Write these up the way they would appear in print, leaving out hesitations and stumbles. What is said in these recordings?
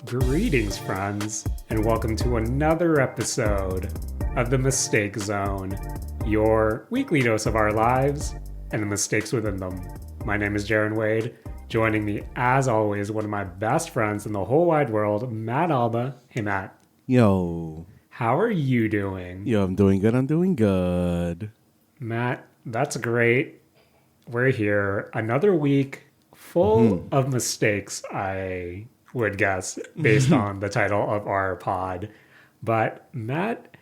Greetings, friends, and welcome to another episode of The Mistake Zone, your weekly dose of our lives and the mistakes within them. My name is Jaron Wade. Joining me, as always, one of my best friends in the whole wide world, Matt Alba. Hey, Matt. Yo. How are you doing? Yo, I'm doing good. Matt, that's great. We're here. Another week full of mistakes, I would guess, based on the title of our pod. But, Matt,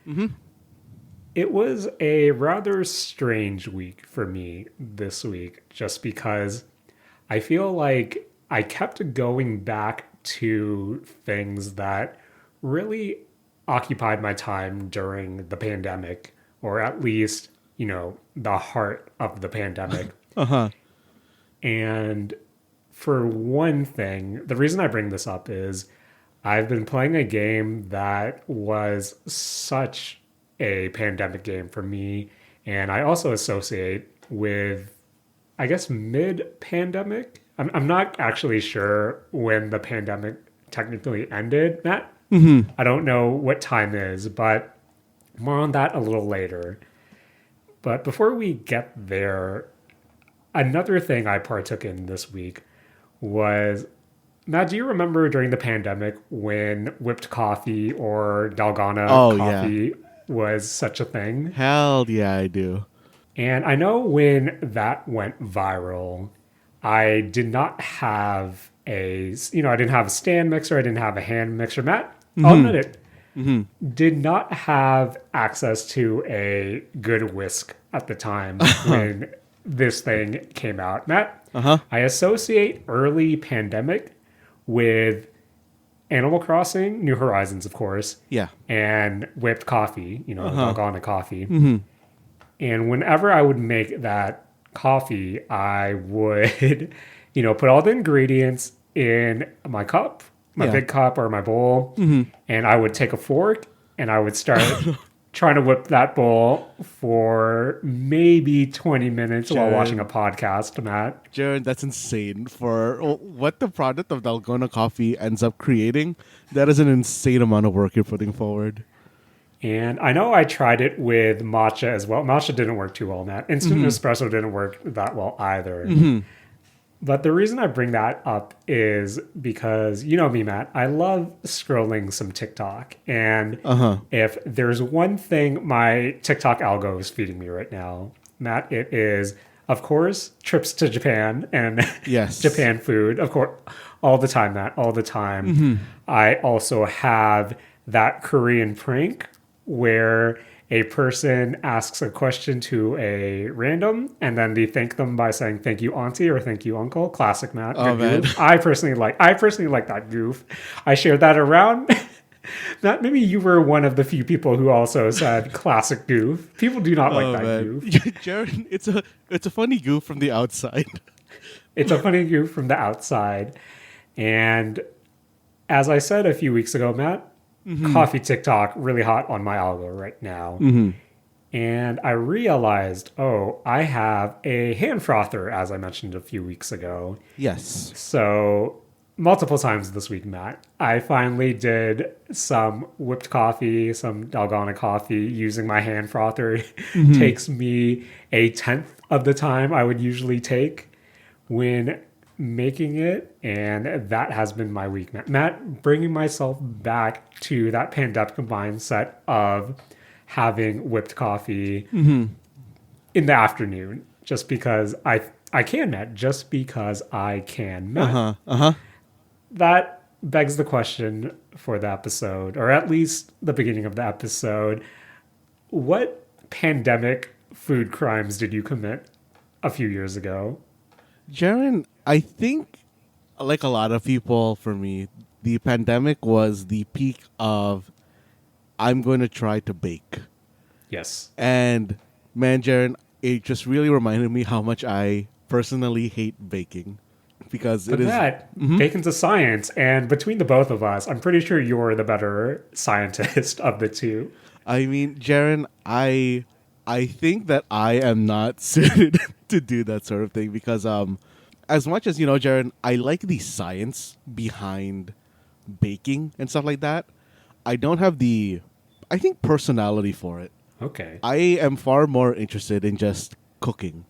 it was a rather strange week for me this week, just because I feel like I kept going back to things that really occupied my time during the pandemic, or at least, the heart of the pandemic. And for one thing, the reason I bring this up is I've been playing a game that was such a pandemic game for me, and I also associate with, I guess, mid-pandemic. I'm not actually sure when the pandemic technically ended, Matt. I don't know what time is, but more on that a little later. But before we get there, another thing I partook in this week was, Matt, do you remember during the pandemic when whipped coffee or Dalgona coffee was such a thing? Hell yeah, I do. And I know when that went viral, I did not have I didn't have a stand mixer, I didn't have a hand mixer. Matt, I'll admit it, did not have access to a good whisk at the time when this thing came out. Matt, I associate early pandemic with Animal Crossing, New Horizons, of course. Yeah. And whipped coffee, Dalgona coffee. And whenever I would make that coffee, I would, put all the ingredients in my cup, my big cup or my bowl, and I would take a fork and I would start trying to whip that bowl for maybe 20 minutes while watching a podcast, Matt. Jaron, that's insane. For what the product of Dalgona coffee ends up creating, that is an insane amount of work you're putting forward. And I know I tried it with matcha as well. Matcha didn't work too well, Matt. Instant espresso didn't work that well either. But the reason I bring that up is because, you know me, Matt, I love scrolling some TikTok. And if there's one thing my TikTok algo is feeding me right now, Matt, it is, of course, trips to Japan and Japan food. Of course, all the time, Matt, all the time. I also have that Korean prank where a person asks a question to a random and then they thank them by saying thank you auntie or thank you uncle. Classic, Matt. Oh, man. I personally like that goof. I shared that around. Matt, maybe you were one of the few people who also said classic goof. People do not like that goof. Jaron, it's a funny goof from the outside. It's a funny goof from the outside. And as I said a few weeks ago, Matt, coffee TikTok really hot on my algo right now. And I realized, I have a hand frother, as I mentioned a few weeks ago. Yes. So multiple times this week, Matt, I finally did some whipped coffee, some Dalgona coffee using my hand frother. It takes me a tenth of the time I would usually take when making it, and that has been my week. Matt, bringing myself back to that pandemic mindset of having whipped coffee in the afternoon, just because I can, Matt, just because I can, Matt. That begs the question for the episode, or at least the beginning of the episode. What pandemic food crimes did you commit a few years ago? Jaron, I think, like a lot of people, for me, the pandemic was the peak of I'm going to try to bake. Yes. And, man, Jaron, it just really reminded me how much I personally hate baking. Because but it is... That, baking's a science, and between the both of us, I'm pretty sure you're the better scientist of the two. I mean, Jaron, I think that I am not suited to do that sort of thing because as much as, Jaron, I like the science behind baking and stuff like that. I don't have the, I think, personality for it. Okay. I am far more interested in just cooking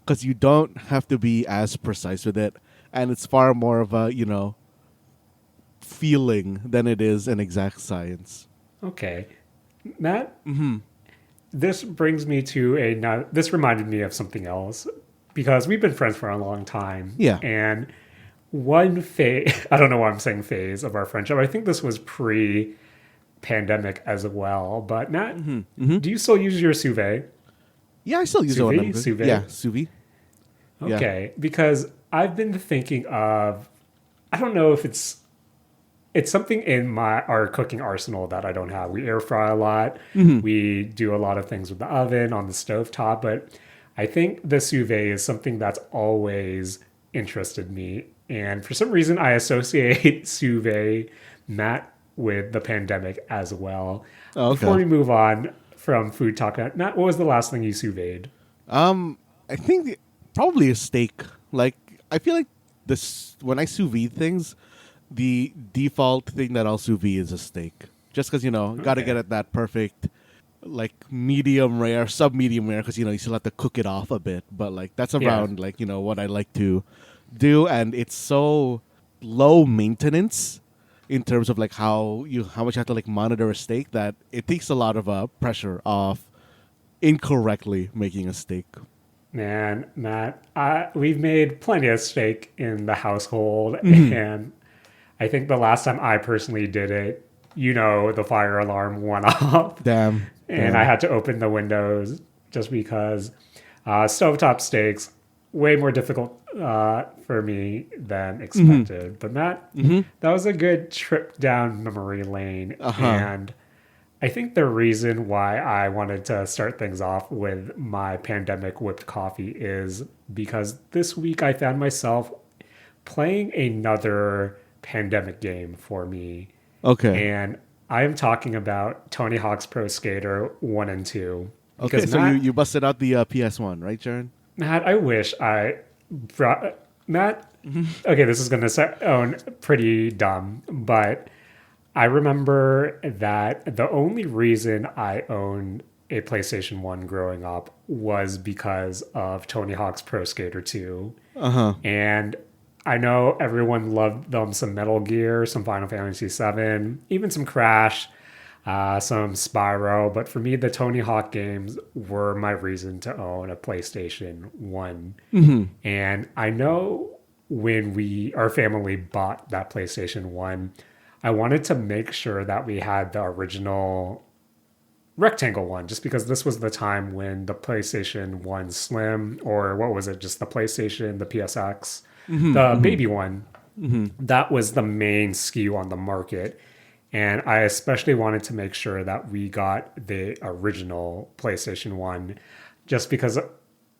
because you don't have to be as precise with it, and it's far more of a feeling than it is an exact science. Okay. Matt, this brings me to this reminded me of something else because we've been friends for a long time. Yeah. And one phase, I don't know why I'm saying phase of our friendship. I think this was pre-pandemic as well. But Matt, do you still use your sous vide? Yeah, I still use Sous it. vide? Sous vide? Yeah, sous vide. Okay, because I've been thinking of, I don't know if it's something in our cooking arsenal that I don't have. We air fry a lot. We do a lot of things with the oven on the stovetop, but I think the sous vide is something that's always interested me. And for some reason, I associate sous vide, Matt, with the pandemic as well. Oh, okay. Before we move on from food talk, Matt, what was the last thing you sous vide? I think probably a steak. Like, I feel like this when I sous vide things, the default thing that I'll sous vide is a steak. Just because, got to Okay. get it that perfect, like, medium rare, sub medium rare, because, you still have to cook it off a bit. But, like, that's around, like, what I like to do. And it's so low maintenance in terms of, like, how much you have to, like, monitor a steak that it takes a lot of pressure off incorrectly making a steak. Man, Matt, we've made plenty of steak in the household, and I think the last time I personally did it, the fire alarm went off, Damn. and I had to open the windows just because stovetop steaks way more difficult for me than expected. But Matt, that was a good trip down memory lane, and I think the reason why I wanted to start things off with my pandemic whipped coffee is because this week I found myself playing another pandemic game for me. Okay. And I am talking about Tony Hawk's Pro Skater 1 and 2. Okay, Because so Matt, you busted out the PS1, right, Jaron? Matt, I wish I brought. Matt, okay, this is going to sound pretty dumb, but I remember that the only reason I owned a PlayStation 1 growing up was because of Tony Hawk's Pro Skater 2. And I know everyone loved them some Metal Gear, some Final Fantasy 7, even some Crash, some Spyro. But for me, the Tony Hawk games were my reason to own a PlayStation 1. And I know when our family bought that PlayStation 1, I wanted to make sure that we had the original rectangle one, just because this was the time when the PlayStation 1 Slim, or what was it, just the PlayStation, the PSX, the baby one, that was the main SKU on the market. And I especially wanted to make sure that we got the original PlayStation 1, just because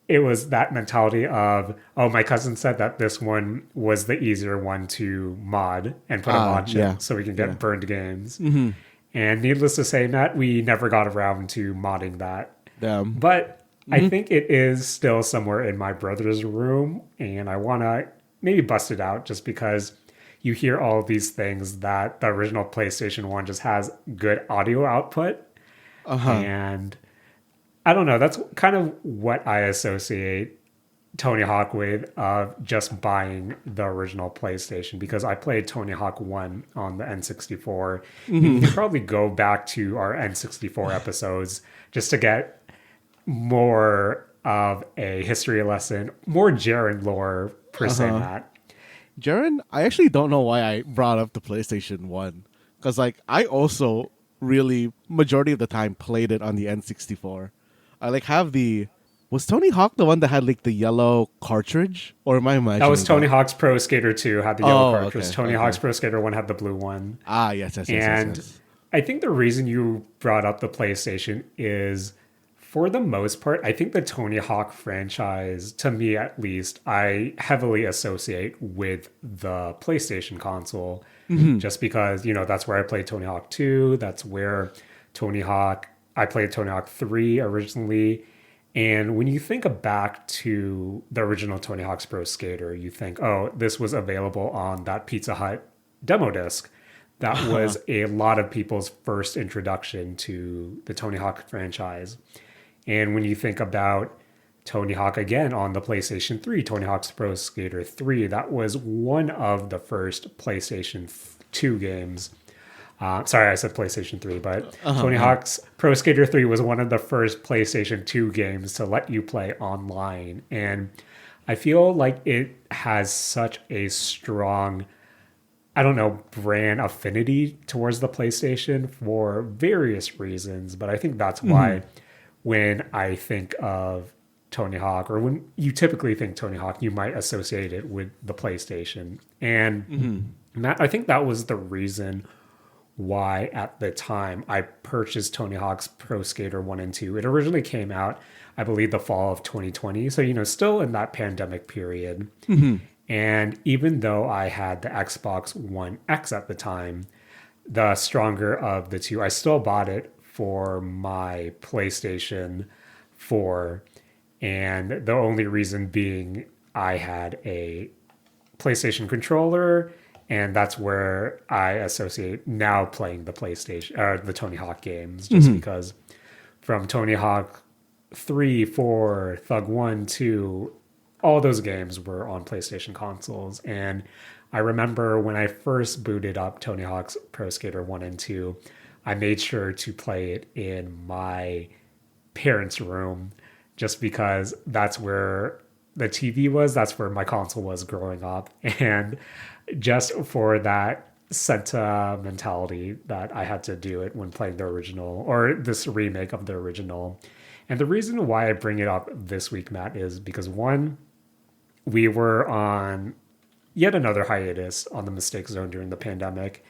it was that mentality of, oh, my cousin said that this one was the easier one to mod and put a mod chip so we can get burned games. And needless to say, Matt, we never got around to modding that. Damn. But I think it is still somewhere in my brother's room, and I want to maybe bust it out just because you hear all of these things that the original PlayStation 1 just has good audio output. And I don't know. That's kind of what I associate Tony Hawk with, of just buying the original PlayStation, because I played Tony Hawk 1 on the N64. You can probably go back to our N64 episodes just to get more of a history lesson, more Jaren lore per se, Matt. Jaron, I actually don't know why I brought up the PlayStation 1. Because, like, I also really, majority of the time, played it on the N64. I, like, have the... Was Tony Hawk the one that had, like, the yellow cartridge? Or am I imagining That was Tony Hawk's Pro Skater 2 had the yellow cartridge. Okay, Tony Hawk's Pro Skater 1 had the blue one. Ah, yes. And I think the reason you brought up the PlayStation is, for the most part, I think the Tony Hawk franchise, to me at least, I heavily associate with the PlayStation console. Just because, that's where I played Tony Hawk 2. That's where I played Tony Hawk 3 originally. And when you think back to the original Tony Hawk's Pro Skater, you think, oh, this was available on that Pizza Hut demo disc. That was a lot of people's first introduction to the Tony Hawk franchise. And when you think about Tony Hawk again on the PlayStation 3, Tony Hawk's Pro Skater 3, that was one of the first PlayStation 2 games. Sorry, I said PlayStation 3, but Tony Hawk's Pro Skater 3 was one of the first PlayStation 2 games to let you play online. And I feel like it has such a strong, I don't know, brand affinity towards the PlayStation for various reasons. But I think that's why when I think of Tony Hawk, or when you typically think Tony Hawk, you might associate it with the PlayStation. And I think that was the reason why at the time I purchased Tony Hawk's Pro Skater 1 and 2. It originally came out, I believe, the fall of 2020. So, still in that pandemic period. And even though I had the Xbox One X at the time, the stronger of the two, I still bought it for my PlayStation 4. And the only reason being I had a PlayStation controller, and that's where I associate now playing the PlayStation or the Tony Hawk games, just because from Tony Hawk 3, 4, Thug 1, 2, all those games were on PlayStation consoles. And I remember when I first booted up Tony Hawk's Pro Skater 1 and 2, I made sure to play it in my parents' room just because that's where the TV was, that's where my console was growing up. And just for that sentimentality that I had to do it when playing the original or this remake of the original. And the reason why I bring it up this week, Matt, is because one, we were on yet another hiatus on the Mistake Zone during the pandemic.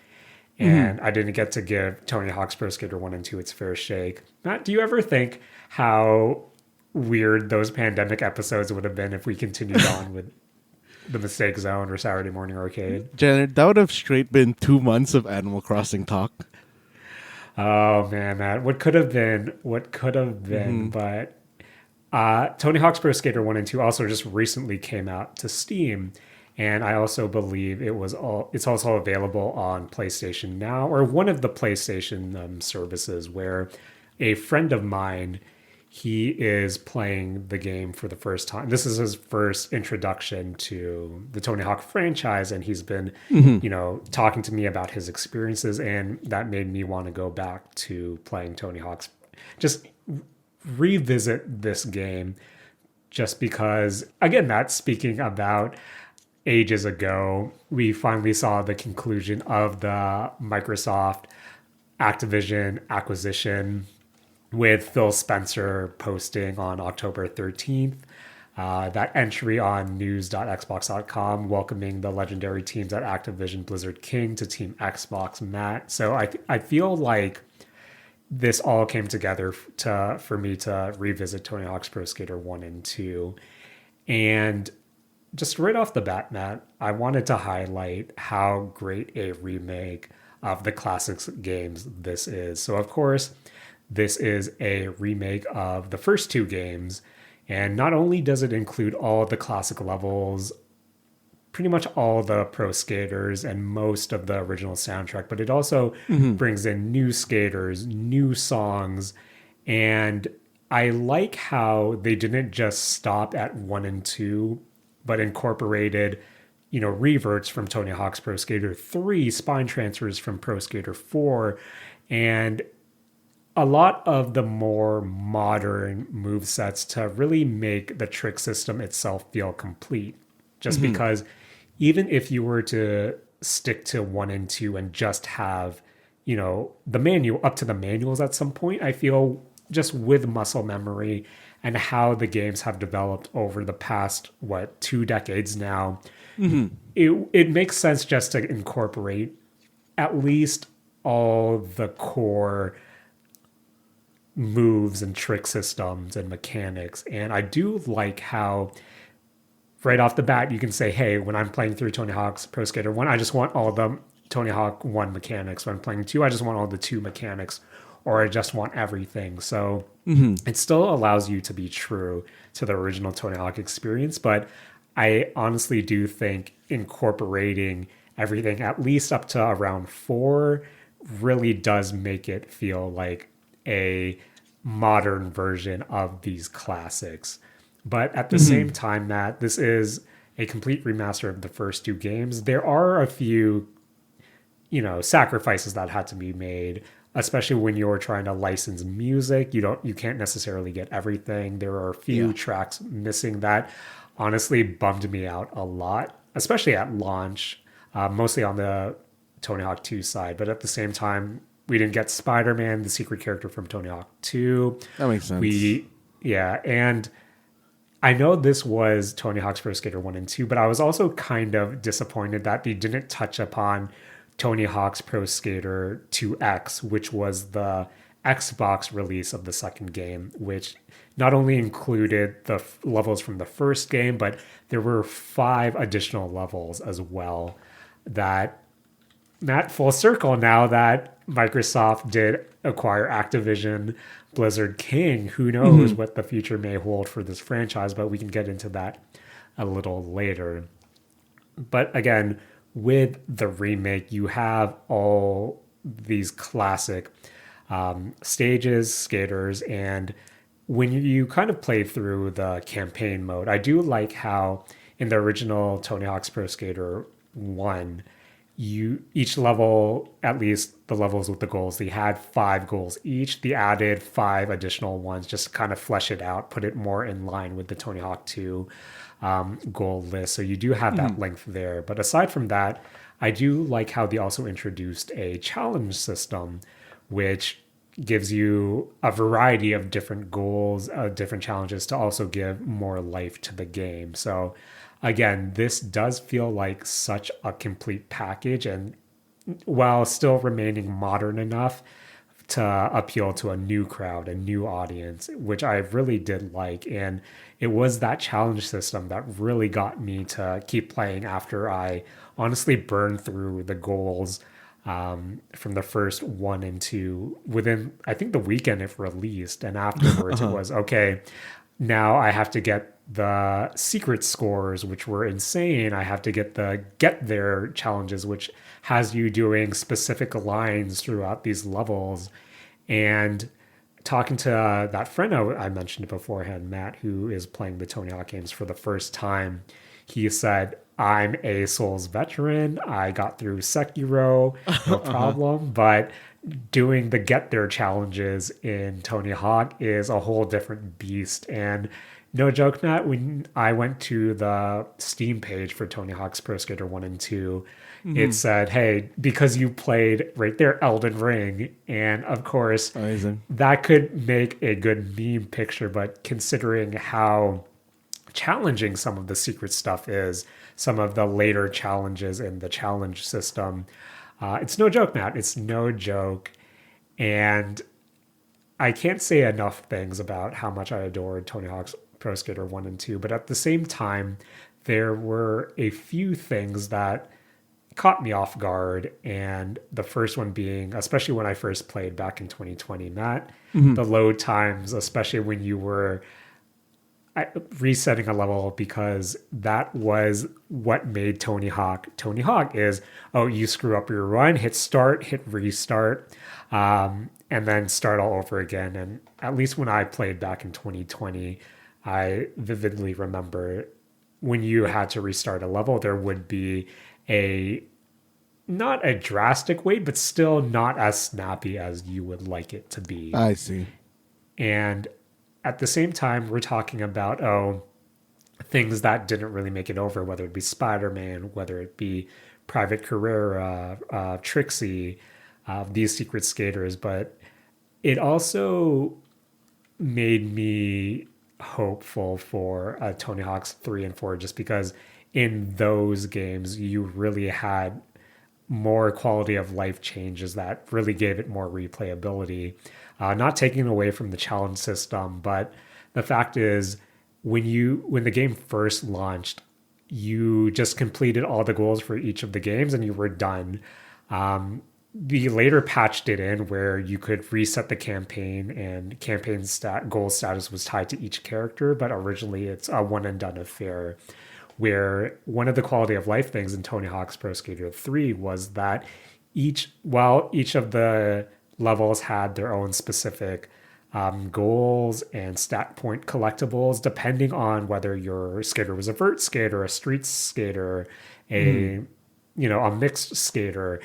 And I didn't get to give Tony Hawk's Pro Skater 1 and 2 its fair shake. Matt, do you ever think how weird those pandemic episodes would have been if we continued on with the Mistake Zone or Saturday Morning Arcade? Janet, that would have straight been 2 months of Animal Crossing talk. Oh man, Matt, what could have been, but Tony Hawk's Pro Skater 1 and 2 also just recently came out to Steam, and I also believe it's also available on PlayStation Now, or one of the PlayStation services, where a friend of mine, he is playing the game for the first time. This is his first introduction to the Tony Hawk franchise, and he's been, talking to me about his experiences, and that made me want to go back to playing Tony Hawk's, just revisit this game, just because, again, that's speaking about ages ago, we finally saw the conclusion of the Microsoft Activision acquisition, with Phil Spencer posting on October 13th that entry on news.xbox.com welcoming the legendary teams at Activision Blizzard King to Team Xbox, Matt. So I feel like this all came together for me to revisit Tony Hawk's Pro Skater 1 and 2. And just right off the bat, Matt, I wanted to highlight how great a remake of the classics games this is. So, of course, this is a remake of the first two games, and not only does it include all the classic levels, pretty much all the pro skaters and most of the original soundtrack, but it also brings in new skaters, new songs, and I like how they didn't just stop at 1 and 2, but incorporated, reverts from Tony Hawk's Pro Skater 3, spine transfers from Pro Skater 4, and a lot of the more modern movesets to really make the trick system itself feel complete. Just because even if you were to stick to 1 and 2 and just have, the manual up to the manuals at some point, I feel just with muscle memory and how the games have developed over the past, 2 decades now, it makes sense just to incorporate at least all the core moves and trick systems and mechanics. And I do like how right off the bat you can say, hey, when I'm playing through Tony Hawk's Pro Skater 1, I just want all the Tony Hawk 1 mechanics. When I'm playing 2, I just want all the 2 mechanics, or I just want everything. So it still allows you to be true to the original Tony Hawk experience, but I honestly do think incorporating everything, at least up to around 4, really does make it feel like a modern version of these classics. But at the same time, Matt, this is a complete remaster of the first 2 games. There are a few, sacrifices that had to be made, especially when you're trying to license music. You can't necessarily get everything. There are a few Yeah. tracks missing that honestly bummed me out a lot, especially at launch, mostly on the Tony Hawk 2 side. But at the same time, we didn't get Spider-Man, the secret character from Tony Hawk 2. That makes sense. Yeah, and I know this was Tony Hawk's Pro Skater 1 and 2, but I was also kind of disappointed that they didn't touch upon Tony Hawk's Pro Skater 2X, which was the Xbox release of the second game, which not only included the levels from the first game, but there were 5 additional levels as well. That Matt, full circle now that Microsoft did acquire Activision Blizzard King. Who knows what the future may hold for this franchise, but we can get into that a little later. But again, with the remake, you have all these classic stages, skaters, and when you kind of play through the campaign mode, I do like how in the original Tony Hawk's Pro Skater 1, each level, at least the levels with the goals, they had 5 goals each. They added 5 additional ones just to kind of flesh it out, put it more in line with the Tony Hawk 2 goal list. So you do have that length there. But aside from that, I do like how they also introduced a challenge system, which gives you a variety of different goals, different challenges to also give more life to the game. So again, this does feel like such a complete package, and while still remaining modern enough to appeal to a new crowd, a new audience, which I really did like. And it was that challenge system that really got me to keep playing after I honestly burned through the goals from the first 1 and 2 within, I think, the weekend it released. And afterwards, it was okay. Now I have to get the secret scores, which were insane. I have to get the get there challenges, which has you doing specific lines throughout these levels. And talking to that friend I mentioned beforehand, Matt, who is playing the Tony Hawk games for the first time, he said, I'm a Souls veteran. I got through Sekiro, no problem. But doing the get there challenges in Tony Hawk is a whole different beast. And no joke, Matt, when I went to the Steam page for Tony Hawk's Pro Skater 1 and 2, it said, hey, because you played right there Elden Ring. And of course, Amazing. that could make a good meme picture. But considering how challenging some of the secret stuff is, some of the later challenges in the challenge system, it's no joke, Matt. It's no joke. And I can't say enough things about how much I adored Tony Hawk's Pro Skater 1 and 2, but at the same time, there were a few things that caught me off guard. And the first one being, especially when I first played back in 2020, Matt, the load times, especially when you were resetting a level, because that was what made Tony Hawk Tony Hawk is, oh, you screw up your run, hit start, hit restart, and then start all over again. And at least when I played back in 2020, I vividly remember when you had to restart a level, there would be not a drastic wait, but still not as snappy as you would like it to be. I see. And at the same time, we're talking about, things that didn't really make it over, whether it be Spider-Man, whether it be Private Carrera, Trixie, these secret skaters. But it also made me hopeful for Tony Hawk's 3 and 4, just because in those games, you really had more quality of life changes that really gave it more replayability. Not taking away from the challenge system, but the fact is, when the game first launched, you just completed all the goals for each of the games and you were done. The later patched it in where you could reset the campaign, and goal status was tied to each character, but originally it's a one and done affair, where one of the quality of life things in Tony Hawk's Pro Skater 3 was that while each of the levels had their own specific goals and stat point collectibles, depending on whether your skater was a vert skater, a street skater, a mixed skater,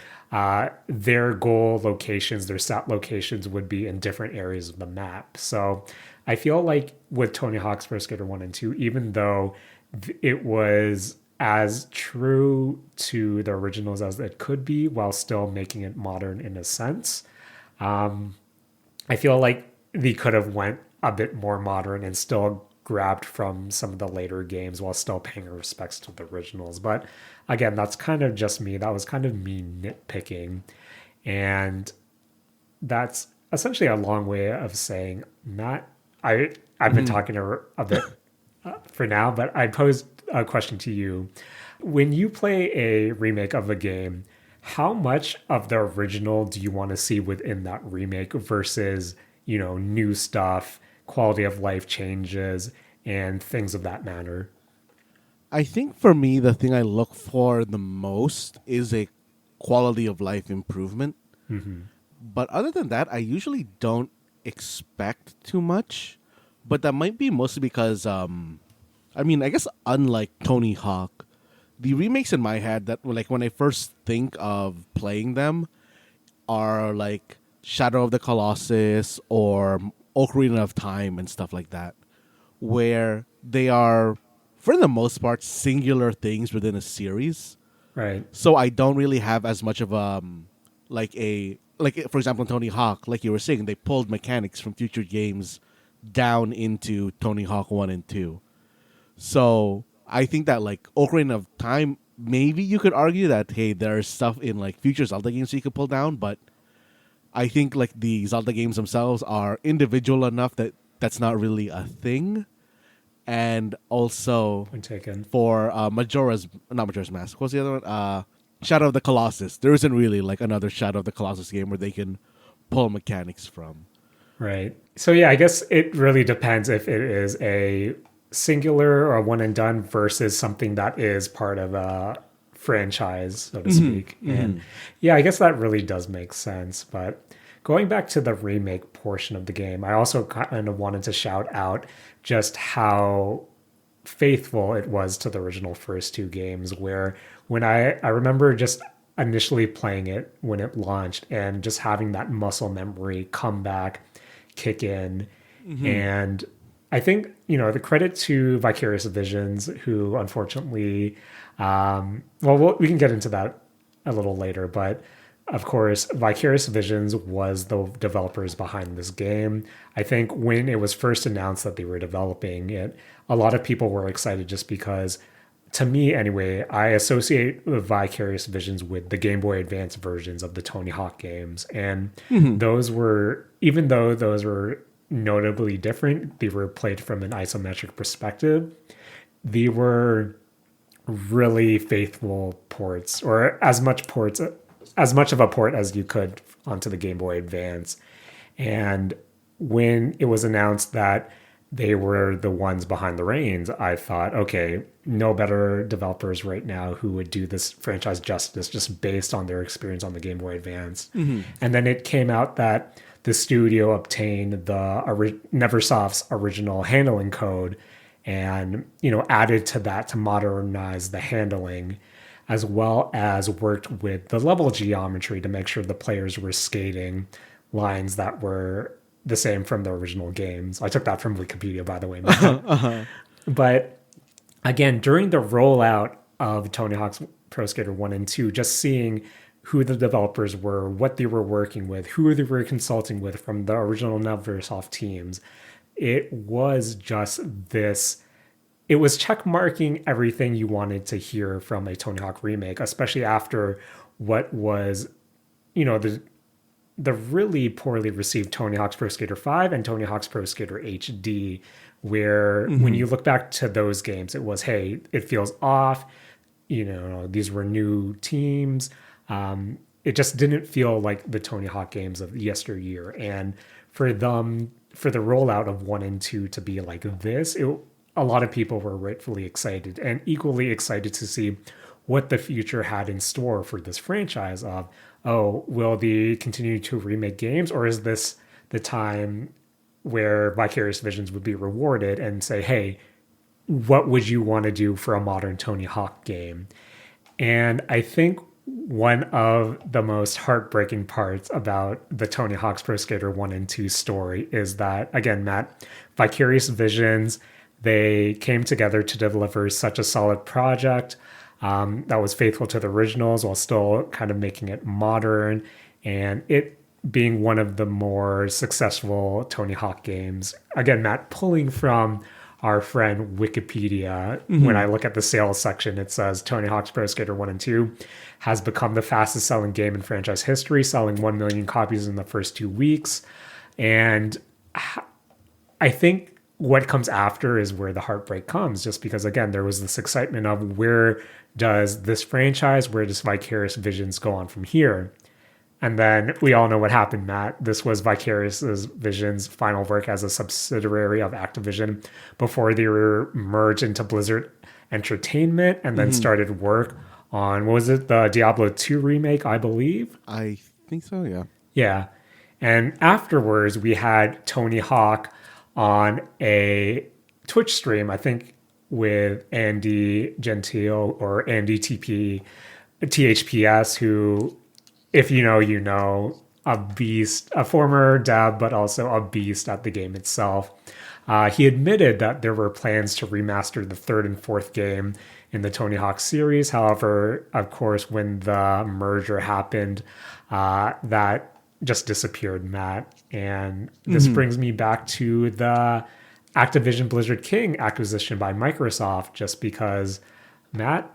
their goal locations, their stat locations would be in different areas of the map. So I feel like with Tony Hawk's Pro Skater 1 and 2, even though it was as true to the originals as it could be while still making it modern in a sense, I feel like they could have went a bit more modern and still grabbed from some of the later games while still paying respects to the originals. But again, that's kind of just me. That was kind of me nitpicking. And that's essentially a long way of saying, Matt, I've been talking a bit for now, but I posed a question to you. When you play a remake of a game, how much of the original do you want to see within that remake versus, new stuff, quality of life changes, and things of that matter? I think for me, the thing I look for the most is a quality of life improvement. But other than that, I usually don't expect too much. But that might be mostly because, I guess unlike Tony Hawk, the remakes in my head that, like, when I first think of playing them are like Shadow of the Colossus or Ocarina of Time and stuff like that, where they are, for the most part, singular things within a series. Right. So I don't really have as much of like for example in Tony Hawk, like you were saying, they pulled mechanics from future games down into Tony Hawk 1 and 2. So I think that like Ocarina of Time, maybe you could argue that, hey, there's stuff in like future Zelda games you could pull down, but I think like the Zelda games themselves are individual enough that that's not really a thing. And also for not Majora's Mask. What's the other one? Shadow of the Colossus. There isn't really like another Shadow of the Colossus game where they can pull mechanics from. Right. So yeah, I guess it really depends if it is a singular or a one and done versus something that is part of a franchise, so to speak. And yeah, I guess that really does make sense. But going back to the remake portion of the game, I also kind of wanted to shout out just how faithful it was to the original first two games, where when I remember just initially playing it when it launched and just having that muscle memory come back, kick in. And I think, the credit to Vicarious Visions, who unfortunately, we can get into that a little later, but of course, Vicarious Visions was the developers behind this game. I think when it was first announced that they were developing it, a lot of people were excited just because, to me anyway, I associate Vicarious Visions with the Game Boy Advance versions of the Tony Hawk games. And those were, even though those were notably different, they were played from an isometric perspective. They were really faithful ports, or as much of a port as you could onto the Game Boy Advance. And when it was announced that they were the ones behind the reins, I thought, okay, no better developers right now who would do this franchise justice just based on their experience on the Game Boy Advance. And then it came out that the studio obtained the Neversoft's original handling code and, added to that to modernize the handling, as well as worked with the level geometry to make sure the players were skating lines that were the same from the original games. I took that from Wikipedia, by the way. But again, during the rollout of Tony Hawk's Pro Skater 1 and 2, just seeing who the developers were, what they were working with, who they were consulting with from the original Neversoft teams, it was just this. It was check marking everything you wanted to hear from a Tony Hawk remake, especially after what was, the really poorly received Tony Hawk's Pro Skater 5 and Tony Hawk's Pro Skater HD, where when you look back to those games, it was, hey, it feels off. These were new teams. It just didn't feel like the Tony Hawk games of yesteryear. And for the rollout of 1 and 2 to be like this, a lot of people were rightfully excited and equally excited to see what the future had in store for this franchise of, oh, will they continue to remake games, or is this the time where Vicarious Visions would be rewarded and say, hey, what would you want to do for a modern Tony Hawk game? And I think one of the most heartbreaking parts about the Tony Hawk's Pro Skater 1 and 2 story is that, again, Matt, Vicarious Visions, they came together to deliver such a solid project that was faithful to the originals while still kind of making it modern, and it being one of the more successful Tony Hawk games. Again, Matt, pulling from our friend Wikipedia, when I look at the sales section, it says Tony Hawk's Pro Skater 1 and 2 has become the fastest selling game in franchise history, selling 1 million copies in the first 2 weeks. And I think what comes after is where the heartbreak comes, just because, again, there was this excitement of where does this franchise, where does Vicarious Visions go on from here? And then we all know what happened, Matt. This was Vicarious Visions' final work as a subsidiary of Activision before they were merged into Blizzard Entertainment and then started work on, what was it, the Diablo 2 remake, I believe? I think so, yeah. Yeah. And afterwards, we had Tony Hawk on a Twitch stream, I think with Andy Gentile or Andy THPS, who, if you know, you know, a beast, a former dev, but also a beast at the game itself. He admitted that there were plans to remaster the third and fourth game in the Tony Hawk series. However, of course, when the merger happened, that just disappeared, Matt. And this brings me back to the Activision Blizzard King acquisition by Microsoft, just because, Matt,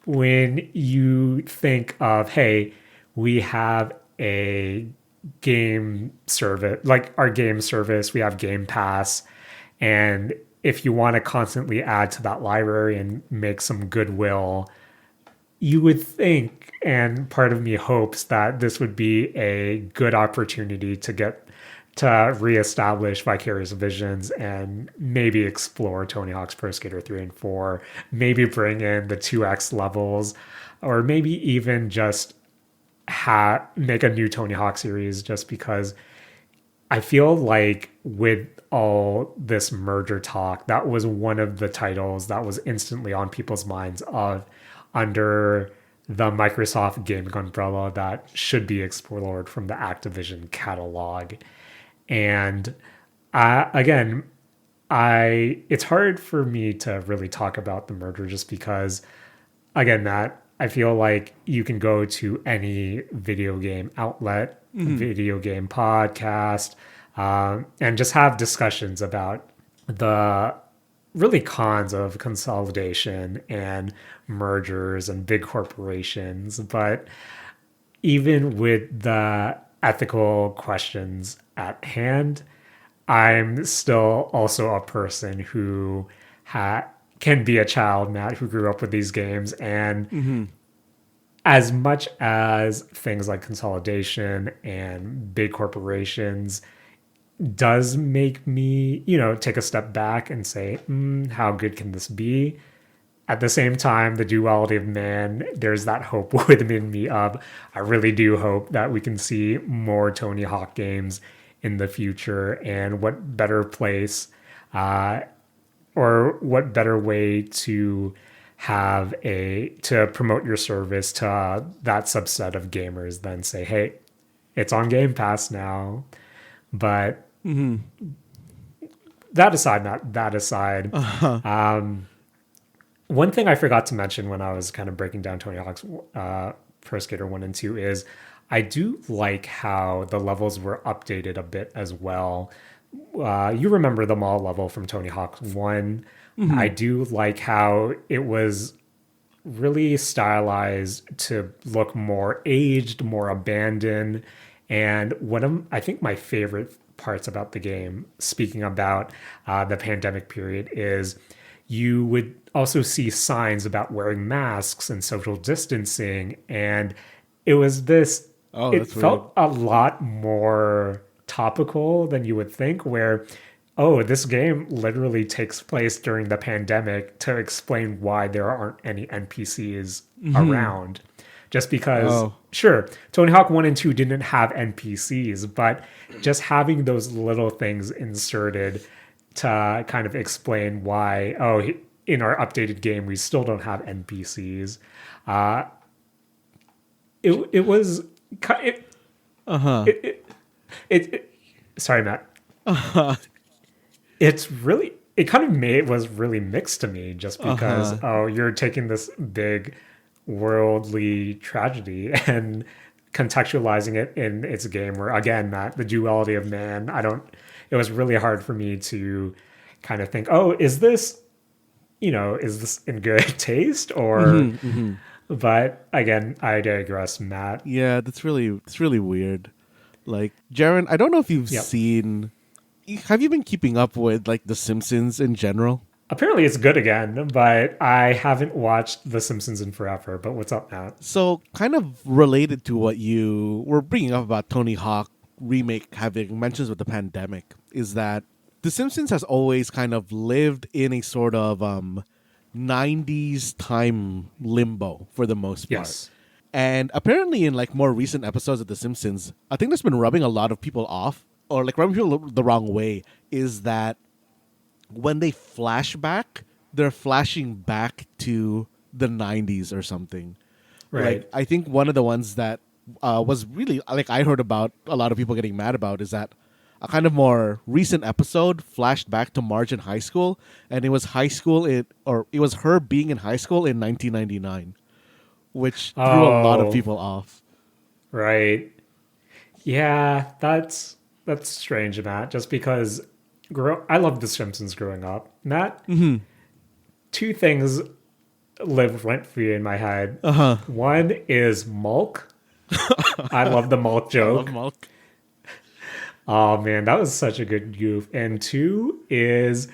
when you think of, hey, we have a game service, like our game service, we have Game Pass, and if you want to constantly add to that library and make some goodwill, you would think, and part of me hopes, that this would be a good opportunity to get to reestablish Vicarious Visions and maybe explore Tony Hawk's Pro Skater 3 and 4, maybe bring in the 2X levels, or maybe even just make a new Tony Hawk series, just because I feel like with all this merger talk, that was one of the titles that was instantly on people's minds of under the Microsoft gaming umbrella that should be explored from the Activision catalog. And again, it's hard for me to really talk about the merger just because, again, Matt, I feel like you can go to any video game outlet, video game podcast, and just have discussions about the really cons of consolidation and mergers and big corporations. But even with the ethical questions at hand, I'm still also a person who can be a child, Matt, who grew up with these games. And as much as things like consolidation and big corporations does make me, take a step back and say, how good can this be? At the same time, the duality of man, there's that hope within me of, I really do hope that we can see more Tony Hawk games in the future. And what better place or what better way to to promote your service to that subset of gamers than say, hey, it's on Game Pass now. But that aside, not that aside, one thing I forgot to mention when I was kind of breaking down Tony Hawk's Pro Skater 1 and 2 is I do like how the levels were updated a bit as well. You remember the mall level from Tony Hawk 1. I do like how it was really stylized to look more aged, more abandoned. And I think my favorite parts about the game, speaking about the pandemic period, is you would also see signs about wearing masks and social distancing. And it was it felt a lot more topical than you would think, where, oh, this game literally takes place during the pandemic to explain why there aren't any NPCs around. Just because, Oh, sure, Tony Hawk 1 and 2 didn't have NPCs, but just having those little things inserted to kind of explain why, oh, in our updated game, we still don't have NPCs. Uh, it was, it, it, it, it, sorry, Matt. It's really, it kind of made was really mixed to me just because, oh, you're taking this big worldly tragedy and contextualizing it in its game where, again, Matt, the duality of man, it was really hard for me to kind of think, oh, is this in good taste or, but again, I digress, Matt. yeah, it's really weird. Like, Jaren, I don't know if you've Yep. seen. Have you been keeping up with like The Simpsons in general? Apparently it's good again, but I haven't watched The Simpsons in forever. But what's up, Matt? So, kind of related to what you were bringing up about Tony Hawk remake having mentions with the pandemic, is that The Simpsons has always kind of lived in a sort of 90s time limbo for the most part. Yes. And apparently, in like more recent episodes of The Simpsons, I think that's been rubbing a lot of people off, or like rubbing people the wrong way, is that when they flash back, they're flashing back to the 90s or something. Right. Like, I think one of the ones that was really, like, I heard about a lot of people getting mad about is that a kind of more recent episode flashed back to Marge in high school, and it was it was her being in high school in 1999, which threw a lot of Oh, people off. right. Yeah, that's strange, Matt. Just because I loved The Simpsons growing up. Matt, two things live rent free in my head. One is Mulk. I love the Mulk I love joke. Mulk. Oh man, that was such a good goof. And two is,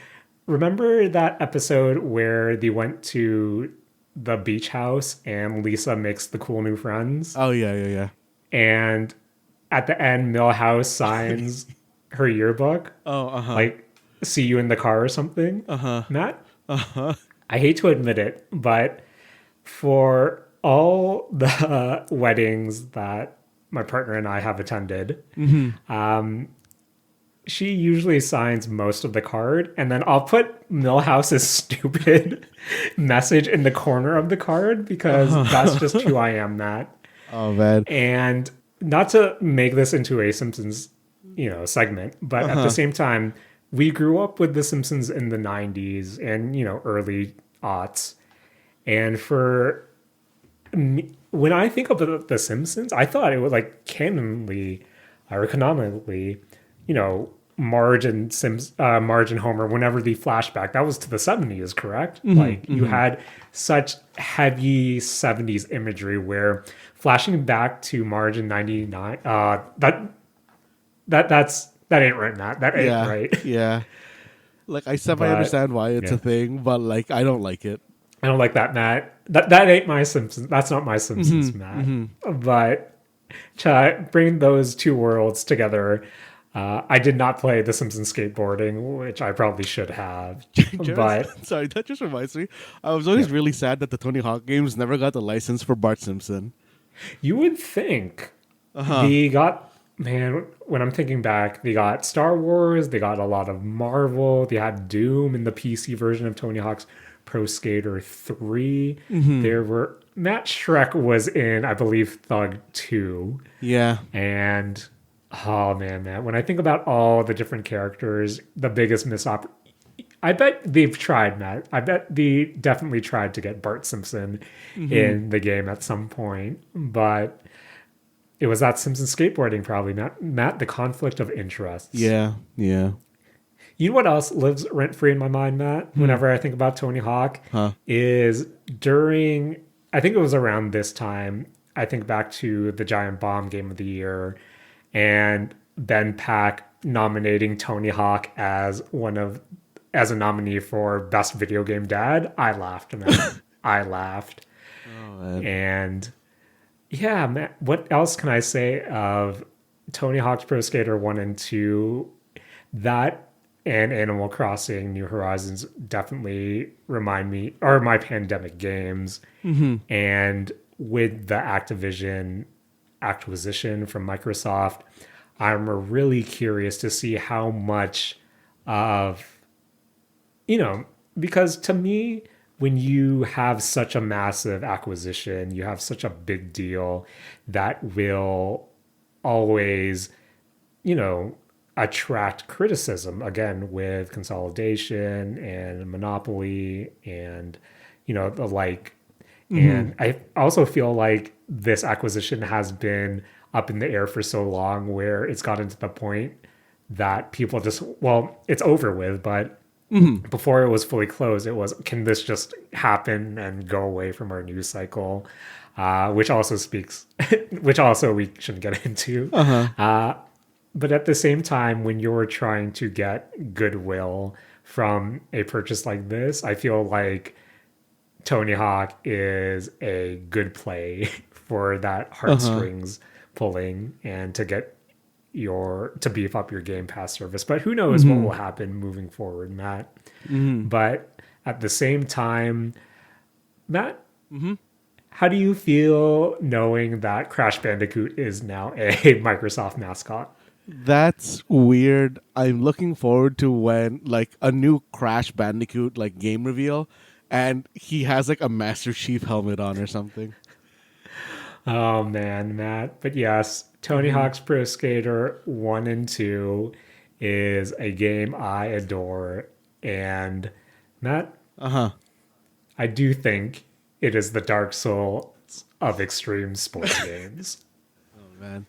remember that episode where they went to the beach house and Lisa makes the cool new friends? Oh yeah, yeah, yeah. And at the end, Millhouse signs her yearbook, Oh like "See you in the car" or something. Matt, I hate to admit it, but for all the weddings that my partner and I have attended, she usually signs most of the card, and then I'll put Millhouse's stupid message in the corner of the card because that's just who I am, Matt. Oh man. And not to make this into a Simpsons, segment, but at the same time, we grew up with The Simpsons in the 90s and, early aughts. And for me, when I think of The Simpsons, I thought it was like canonly or canonically, Marge and Homer, whenever the flashback, that was to the 70s, correct? Like you had such heavy 70s imagery where flashing back to Marge in 99, that ain't right, Matt. That ain't Yeah, right. yeah. Like, I semi But understand why it's yeah. a thing, but like, I don't like it. I don't like that, Matt. That ain't my Simpsons. That's not my Simpsons, Matt. But to bring those two worlds together, I did not play The Simpsons skateboarding, which I probably should have. But Sorry, that just reminds me. I was always really sad that the Tony Hawk games never got the license for Bart Simpson. you would think they got, man, when I'm thinking back, they got Star Wars, they got a lot of Marvel, they had Doom in the PC version of Tony Hawk's Pro Skater 3. There were, Matt Shrek was in, I believe, Thug 2. Yeah. And oh man, when I think about all the different characters, the biggest I bet they've tried, Matt. I bet they definitely tried to get Bart Simpson in the game at some point, but it was that Simpson skateboarding probably, Matt, the conflict of interests. Yeah. Yeah. You know what else lives rent free in my mind, Matt? Whenever I think about Tony Hawk, Huh. is during, I think it was around this time, I think back to the Giant Bomb Game of the Year and Ben Pack nominating Tony Hawk as as a nominee for Best Video Game Dad. I laughed, man. I laughed. Oh, man. And yeah, man, what else can I say of Tony Hawk's Pro Skater 1 and 2? That and Animal Crossing New Horizons definitely remind me, or my pandemic games. And with the Activision acquisition from Microsoft, I'm really curious to see how much of, you know, because to me, when you have such a massive acquisition, you have such a big deal that will always, you know, attract criticism again with consolidation and monopoly and, you know, the like. And I also feel like this acquisition has been up in the air for so long where it's gotten to the point that people just, well, it's over with, but before it was fully closed, it was, can this just happen and go away from our news cycle? Which also speaks, which also we shouldn't get into. But at the same time, when you're trying to get goodwill from a purchase like this, I feel like Tony Hawk is a good play for that heartstrings pulling and to get to beef up your Game Pass service. But who knows what will happen moving forward, Matt. But at the same time, Matt, how do you feel knowing that Crash Bandicoot is now a Microsoft mascot? That's weird. I'm looking forward to when like a new Crash Bandicoot like game reveal, and he has like a Master Chief helmet on or something. Oh man, Matt. But yes, Tony Hawk's Pro Skater 1 and 2 is a game I adore. And Matt, I do think it is the Dark Souls of extreme sports games. Oh man.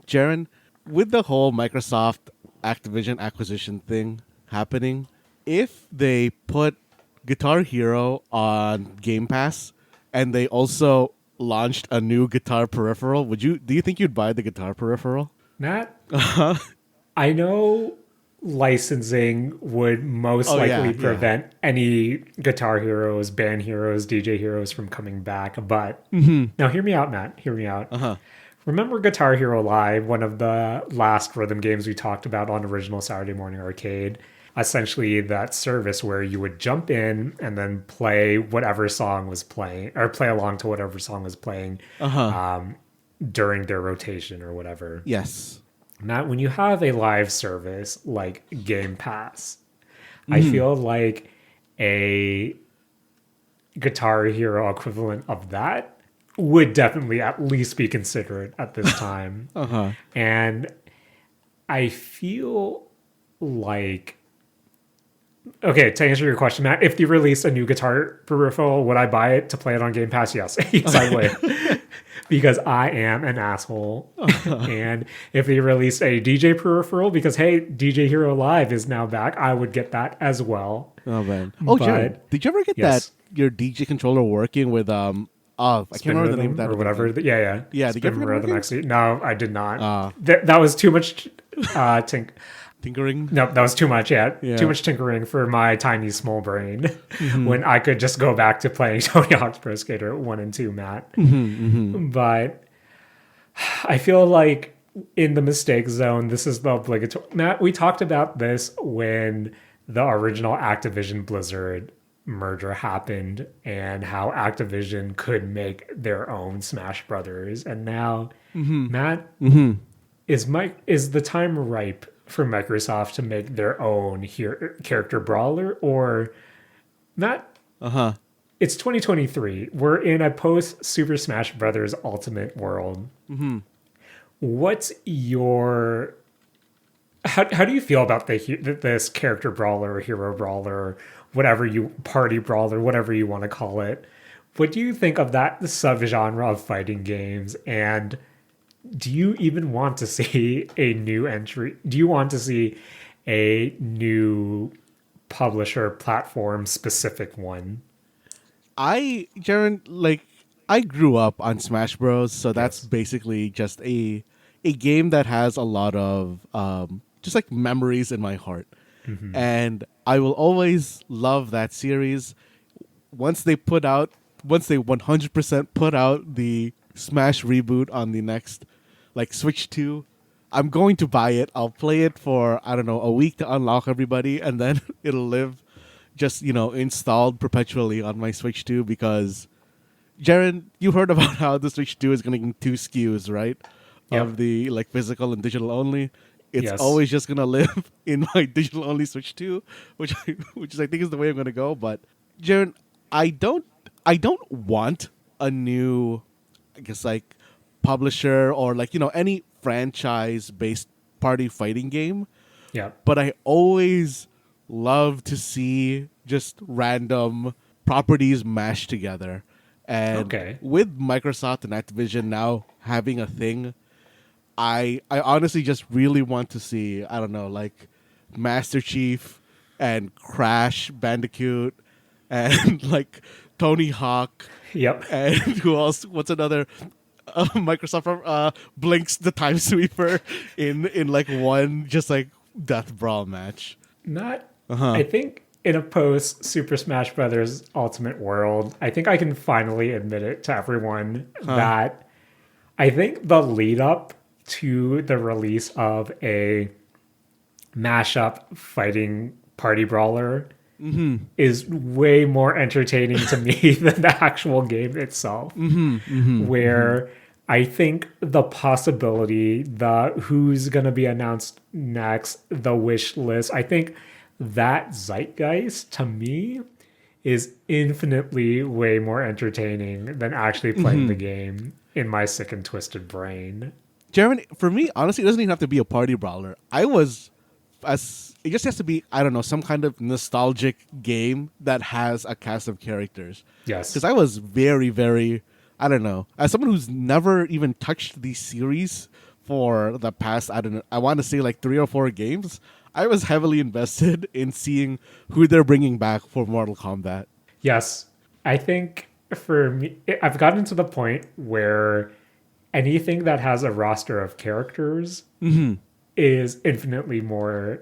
Jaren, with the whole Microsoft Activision acquisition thing happening, if they put Guitar Hero on Game Pass and they also launched a new guitar peripheral, do you think you'd buy the guitar peripheral? Matt, I know licensing would most likely prevent any Guitar Heroes, Band Heroes, DJ Heroes from coming back. But now hear me out, Matt. Hear me out. Remember Guitar Hero Live, one of the last rhythm games we talked about on Original Saturday Morning Arcade? Essentially, that service where you would jump in and then play whatever song was playing, or play along to whatever song was playing during their rotation or whatever. Yes. Matt, when you have a live service like Game Pass, I feel like a Guitar Hero equivalent of that would definitely at least be considered at this time. And I feel like, okay, to answer your question, Matt, if they released a new guitar peripheral, would I buy it to play it on Game Pass? Yes. Yes, I would. Because I am an asshole. And if they released a DJ peripheral, because hey, DJ Hero Live is now back, I would get that as well. Oh man. Oh, Jared, did you ever get that your DJ controller working with I can't remember the name of that or whatever. Yeah. Did you ever Rhythm, actually. No, I did not. That was too much tinkering. No, that was too much. Yeah, too much tinkering for my tiny small brain. When I could just go back to playing Tony Hawk's Pro Skater 1 and 2, Matt. But I feel like in the mistake zone, this is the obligatory. Matt, we talked about this when the original Activision Blizzard merger happened and how Activision could make their own Smash Brothers. And now, Matt, is the time ripe for Microsoft to make their own character brawler? Or, Matt, it's 2023. We're in a post Super Smash Brothers Ultimate world. What's your... How do you feel about this character brawler or hero brawler, party brawler, whatever you want to call it? What do you think of that subgenre of fighting games? And do you even want to see a new entry? Do you want to see a new publisher platform specific one? Jaren, I grew up on Smash Bros, so that's basically just a game that has a lot of just like memories in my heart. And I will always love that series. Once they 100% put out the Smash reboot on the next, like Switch 2, I'm going to buy it. I'll play it for, I don't know, a week to unlock everybody, and then it'll live just, installed perpetually on my Switch 2 because, Jaren, you heard about how the Switch 2 is going to get two SKUs, right? Yep. Of the physical and digital only. It's Yes. always just going to live in my digital only Switch 2, which I think is the way I'm going to go. But, Jaren, I don't want a new, I guess, like, publisher or any franchise-based party fighting game. Yeah. But I always love to see just random properties mashed together. And with Microsoft and Activision now having a thing, I honestly just really want to see, I don't know, like Master Chief and Crash Bandicoot and like Tony Hawk. Yep. And who else? What's another? Microsoft Blinks the Time Sweeper in like one just like death brawl match. I think in a post Super Smash Brothers Ultimate world, I think I can finally admit it to everyone that I think the lead up to the release of a mashup fighting party brawler is way more entertaining to me than the actual game itself. Where I think the possibility, the who's going to be announced next, the wish list, I think that zeitgeist to me is infinitely way more entertaining than actually playing the game in my sick and twisted brain. Jeremy, for me, honestly, it doesn't even have to be a party brawler. It just has to be, I don't know, some kind of nostalgic game that has a cast of characters. Yes. Because I was very, very, I don't know, as someone who's never even touched the series for the past, I want to say like 3 or 4 games, I was heavily invested in seeing who they're bringing back for Mortal Kombat. Yes. I think for me, I've gotten to the point where anything that has a roster of characters is infinitely more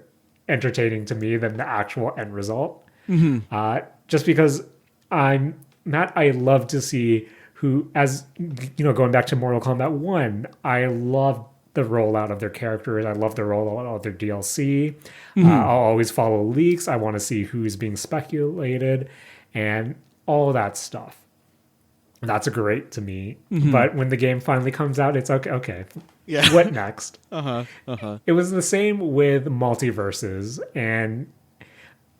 entertaining to me than the actual end result. Just because I love to see who, as you know, going back to Mortal Kombat 1, I love the rollout of their characters. I love the rollout of their DLC. I'll always follow leaks. I want to see who's being speculated and all that stuff. That's great to me. But when the game finally comes out, it's okay. Yeah. What next? It was the same with Multiverses, and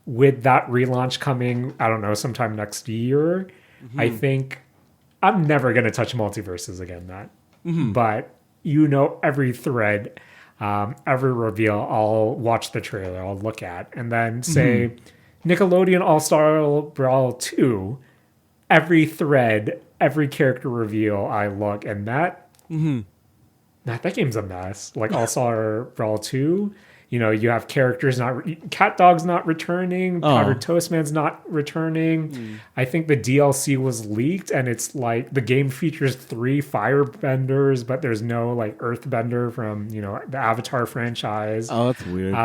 with that relaunch coming, I don't know, sometime next year, I think I'm never going to touch Multiverses again, Matt. But every thread, every reveal, I'll watch the trailer, I'll look at, and then say Nickelodeon All-Star Brawl 2, every thread, every character reveal, I look, and that game's a mess. Like All-Star Brawl 2, you have characters Cat Dog's not returning, Powdered Toast Man's not returning. I think the DLC was leaked, and it's like the game features 3 firebenders, but there's no like earthbender from, the Avatar franchise. Oh, that's weird.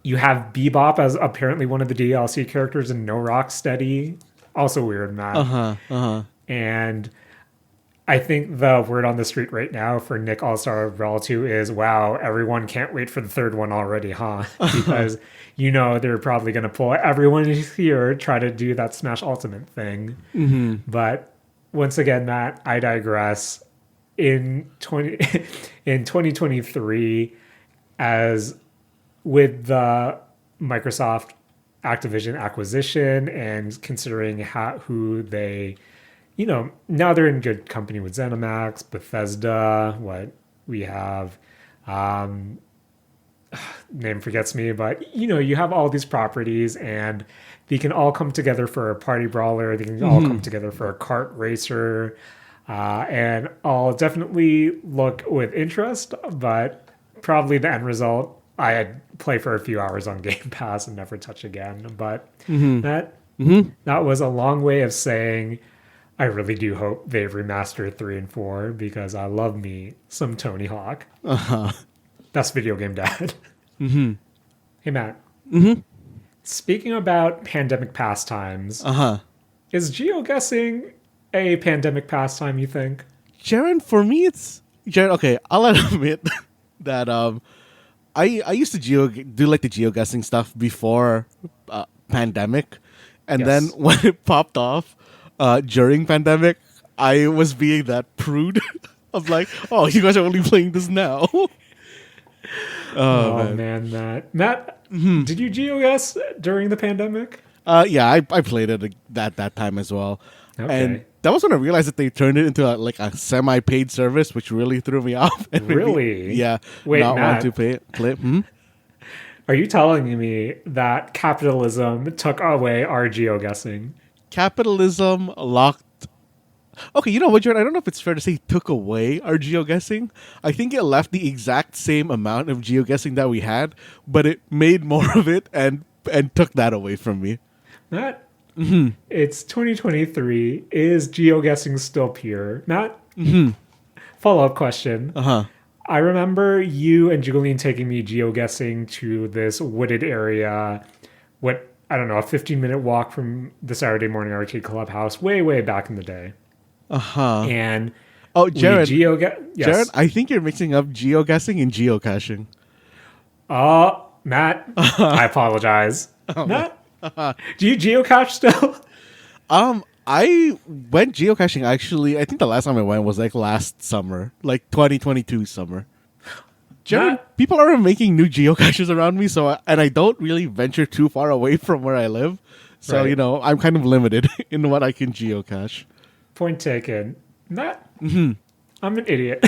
You have Bebop as apparently one of the DLC characters and No Rocksteady. Also weird, Matt. And I think the word on the street right now for Nick All-Star Brawl 2 is, wow, everyone can't wait for the third one already, huh? Because, they're probably going to pull everyone here, try to do that Smash Ultimate thing. But once again, Matt, I digress. In 2023, as with the Microsoft Activision acquisition and considering who they... now they're in good company with ZeniMax, Bethesda, what we have, name forgets me, but you have all these properties and they can all come together for a party brawler. They can all come together for a kart racer. And I'll definitely look with interest, but probably the end result, I'd play for a few hours on Game Pass and never touch again. But that was a long way of saying, I really do hope they remaster 3 and 4 because I love me some Tony Hawk. Best video game dad. Hey, Matt. Speaking about pandemic pastimes, is geoguessing a pandemic pastime, you think? Jaren, for me, okay, I'll admit that I used to do like the geoguessing stuff before pandemic, and then Yes. when it popped off during pandemic, I was being that prude of like, oh, you guys are only playing this now. Oh Man. man, Matt, did you GeoGuess during the pandemic? Yeah, I played it at that time as well, and Okay. that was when I realized that they turned it into like a semi-paid service, which really threw me off. And made me, Really? yeah, Wait, not want Matt, to play. are you telling me that capitalism took away our GeoGuessing? Capitalism locked. Okay, you know what, Jordan? I don't know if it's fair to say took away our geoguessing. I think it left the exact same amount of geoguessing that we had, but it made more of it and took that away from me. Matt, it's 2023. Is GeoGuessing still pure? Matt, follow-up question. Uh-huh. I remember you and Julian taking me geoguessing to this wooded area. What, I don't know, a 15-minute walk from the Saturday morning arcade clubhouse way, way back in the day. Uh-huh. And Oh, we Jared. Jared, Jared, I think you're mixing up geoguessing and geocaching. Matt, I apologize. Matt, do you geocache still? I went geocaching actually. I think the last time I went was like last summer, like 2022 summer. Jared, Matt, people are making new geocaches around me, and I don't really venture too far away from where I live. So, Right. you know, I'm kind of limited in what I can geocache. point taken. Matt, I'm an idiot.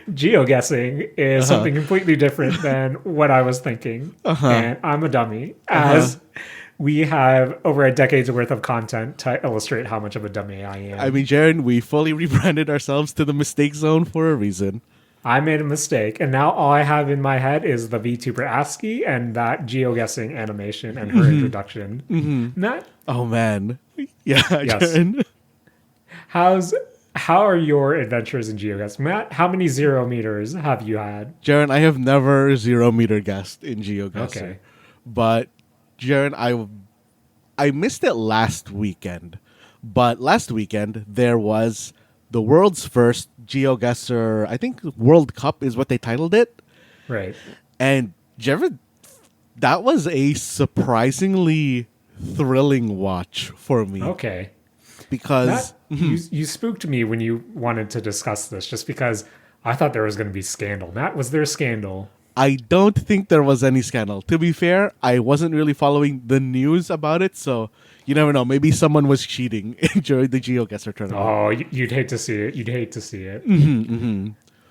Geoguessing is something completely different than what I was thinking. And I'm a dummy, as we have over a decade's worth of content to illustrate how much of a dummy I am. I mean, Jared, we fully rebranded ourselves to the mistake zone for a reason. I made a mistake, and now all I have in my head is the VTuber ASCII and that geoguessing animation and her introduction. Matt, Oh, man. Yeah, Yes. Jared. how are your adventures in geoguessing? Matt, how many 0 meters have you had? Jared, I have never 0 meter guessed in GeoGuessr. Okay. But, Jared, I missed it last weekend. But last weekend, there was the world's first GeoGuessr, I think World Cup is what they titled it. Right. And, Jared, that was a surprisingly thrilling watch for me. Okay. Because... Matt, you spooked me when you wanted to discuss this just because I thought there was going to be scandal. Matt, was there a scandal? I don't think there was any scandal. To be fair, I wasn't really following the news about it, so you never know. Maybe someone was cheating during the GeoGuessr tournament. Oh, you'd hate to see it. You'd hate to see it.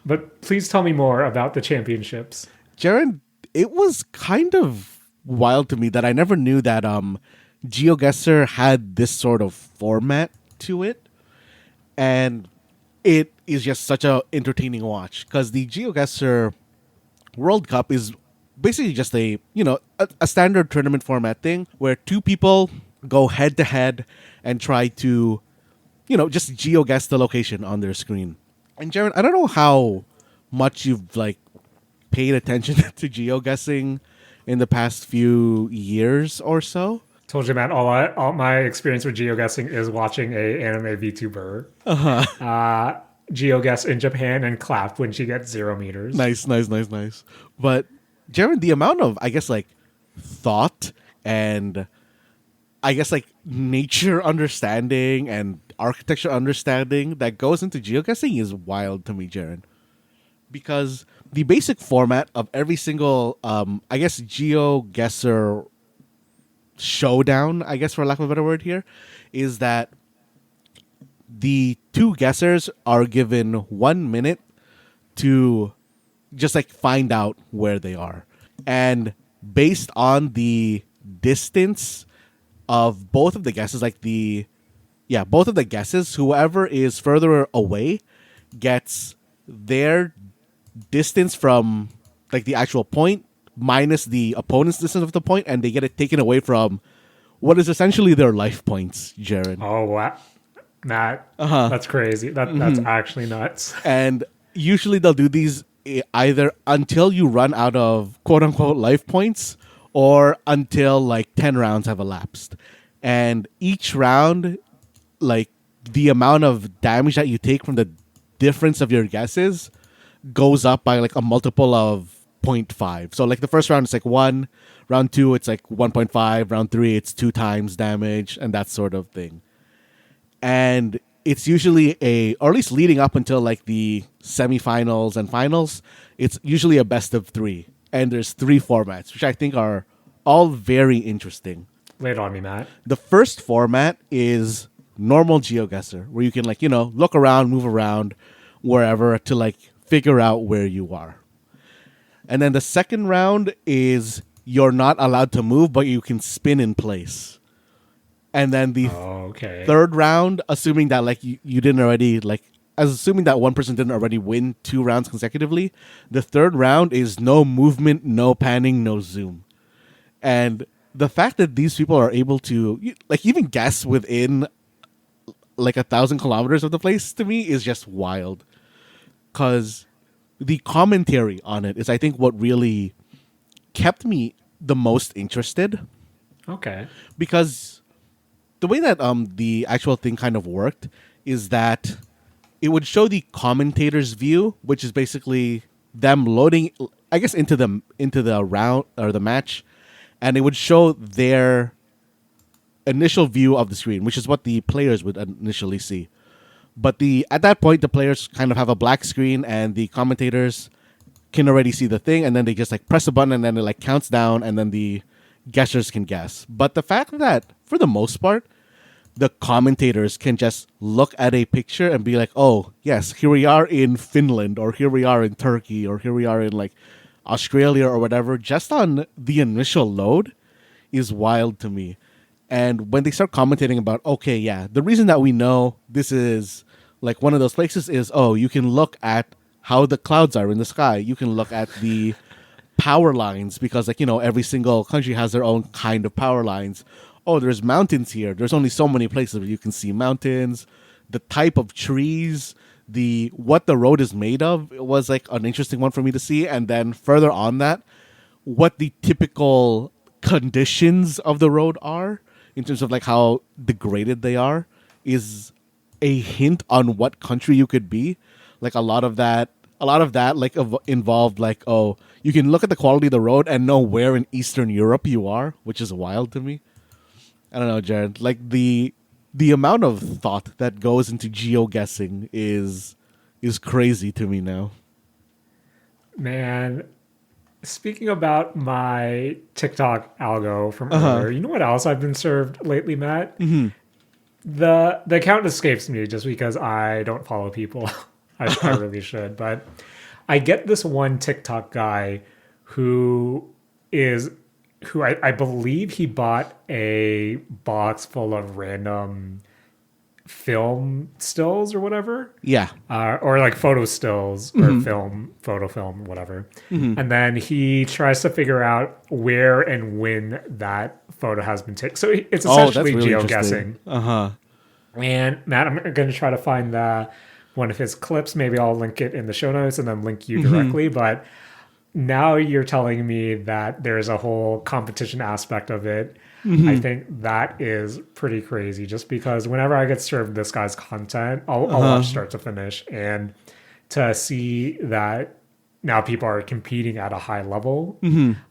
But please tell me more about the championships. Jared, it was kind of wild to me that I never knew that GeoGuessr had this sort of format to it, and it is just such a entertaining watch because the GeoGuessr World Cup is basically just a standard tournament format thing where two people go head to head and try to just geoguess the location on their screen. And Jared, I don't know how much you've like paid attention to geoguessing in the past few years or so. Told you, Matt, all my experience with geoguessing is watching a anime VTuber geoguess in Japan and clap when she gets 0 meters. Nice. But Jared, the amount of, I guess, like thought and I guess like nature understanding and architecture understanding that goes into geoguessing is wild to me, Jared. Because the basic format of every single, I guess, GeoGuessr showdown, I guess for lack of a better word here, is that the two guessers are given 1 minute to just like find out where they are. And based on the distance of both of the guesses, both of the guesses, whoever is further away gets their distance from like the actual point minus the opponent's distance of the point, and they get it taken away from what is essentially their life points, Jared. Oh, wow. Matt, that's crazy. That's actually nuts. And usually they'll do these either until you run out of quote-unquote life points or until like 10 rounds have elapsed. And each round, like the amount of damage that you take from the difference of your guesses goes up by like a multiple of 0.5. So like the first round is like 1, round 2 it's like 1.5, round 3 it's 2 times damage, and that sort of thing. And it's usually or at least leading up until like the semifinals and finals, it's usually a best of 3. And there's 3 formats, which I think are all very interesting. Lay it on me, Matt. The first format is normal Geoguesser, where you can like, look around, move around, wherever to like figure out where you are. And then the second round is you're not allowed to move, but you can spin in place. And then the third round, assuming that like you didn't already assuming that one person didn't already win 2 rounds consecutively, the third round is no movement, no panning, no zoom. And the fact that these people are able to like even guess within like 1,000 kilometers of the place, to me is just wild. Because the commentary on it is, I think, what really kept me the most interested. Okay. Because the way that the actual thing kind of worked is that it would show the commentator's view, which is basically them loading, I guess, into the round or the match, and it would show their initial view of the screen, which is what the players would initially see. But at that point, the players kind of have a black screen, and the commentators can already see the thing, and then they just like press a button, and then it like counts down, and then the guessers can guess. But the fact that, for the most part, the commentators can just look at a picture and be like, oh, yes, here we are in Finland, or here we are in Turkey, or here we are in like Australia or whatever, just on the initial load is wild to me. And when they start commentating about, okay, yeah, the reason that we know this is like one of those places is, oh, you can look at how the clouds are in the sky. You can look at the power lines because, like, every single country has their own kind of power lines. Oh, there's mountains here. There's only so many places where you can see mountains. The type of trees, what the road is made of, it was like an interesting one for me to see. And then further on that, what the typical conditions of the road are, in terms of like how degraded they are, is a hint on what country you could be. Like a lot of that like involved like, oh, you can look at the quality of the road and know where in Eastern Europe you are, which is wild to me. I don't know, Jared. Like the amount of thought that goes into geoguessing is crazy to me now. Man, speaking about my TikTok algo from earlier, you know what else I've been served lately, Matt? Mm-hmm. The account escapes me just because I don't follow people. I really should. But I get this one TikTok guy who I believe he bought a box full of random film stills or whatever. Yeah. Or like photo stills or photo film, whatever. Mm-hmm. And then he tries to figure out where and when that photo has been taken. So it's essentially really geoguessing. Uh-huh. And Matt, I'm going to try to find one of his clips. Maybe I'll link it in the show notes and then link you directly. But now you're telling me that there's a whole competition aspect of it. I think that is pretty crazy, just because whenever I get served this guy's content, I'll watch start to finish. And to see that now people are competing at a high level,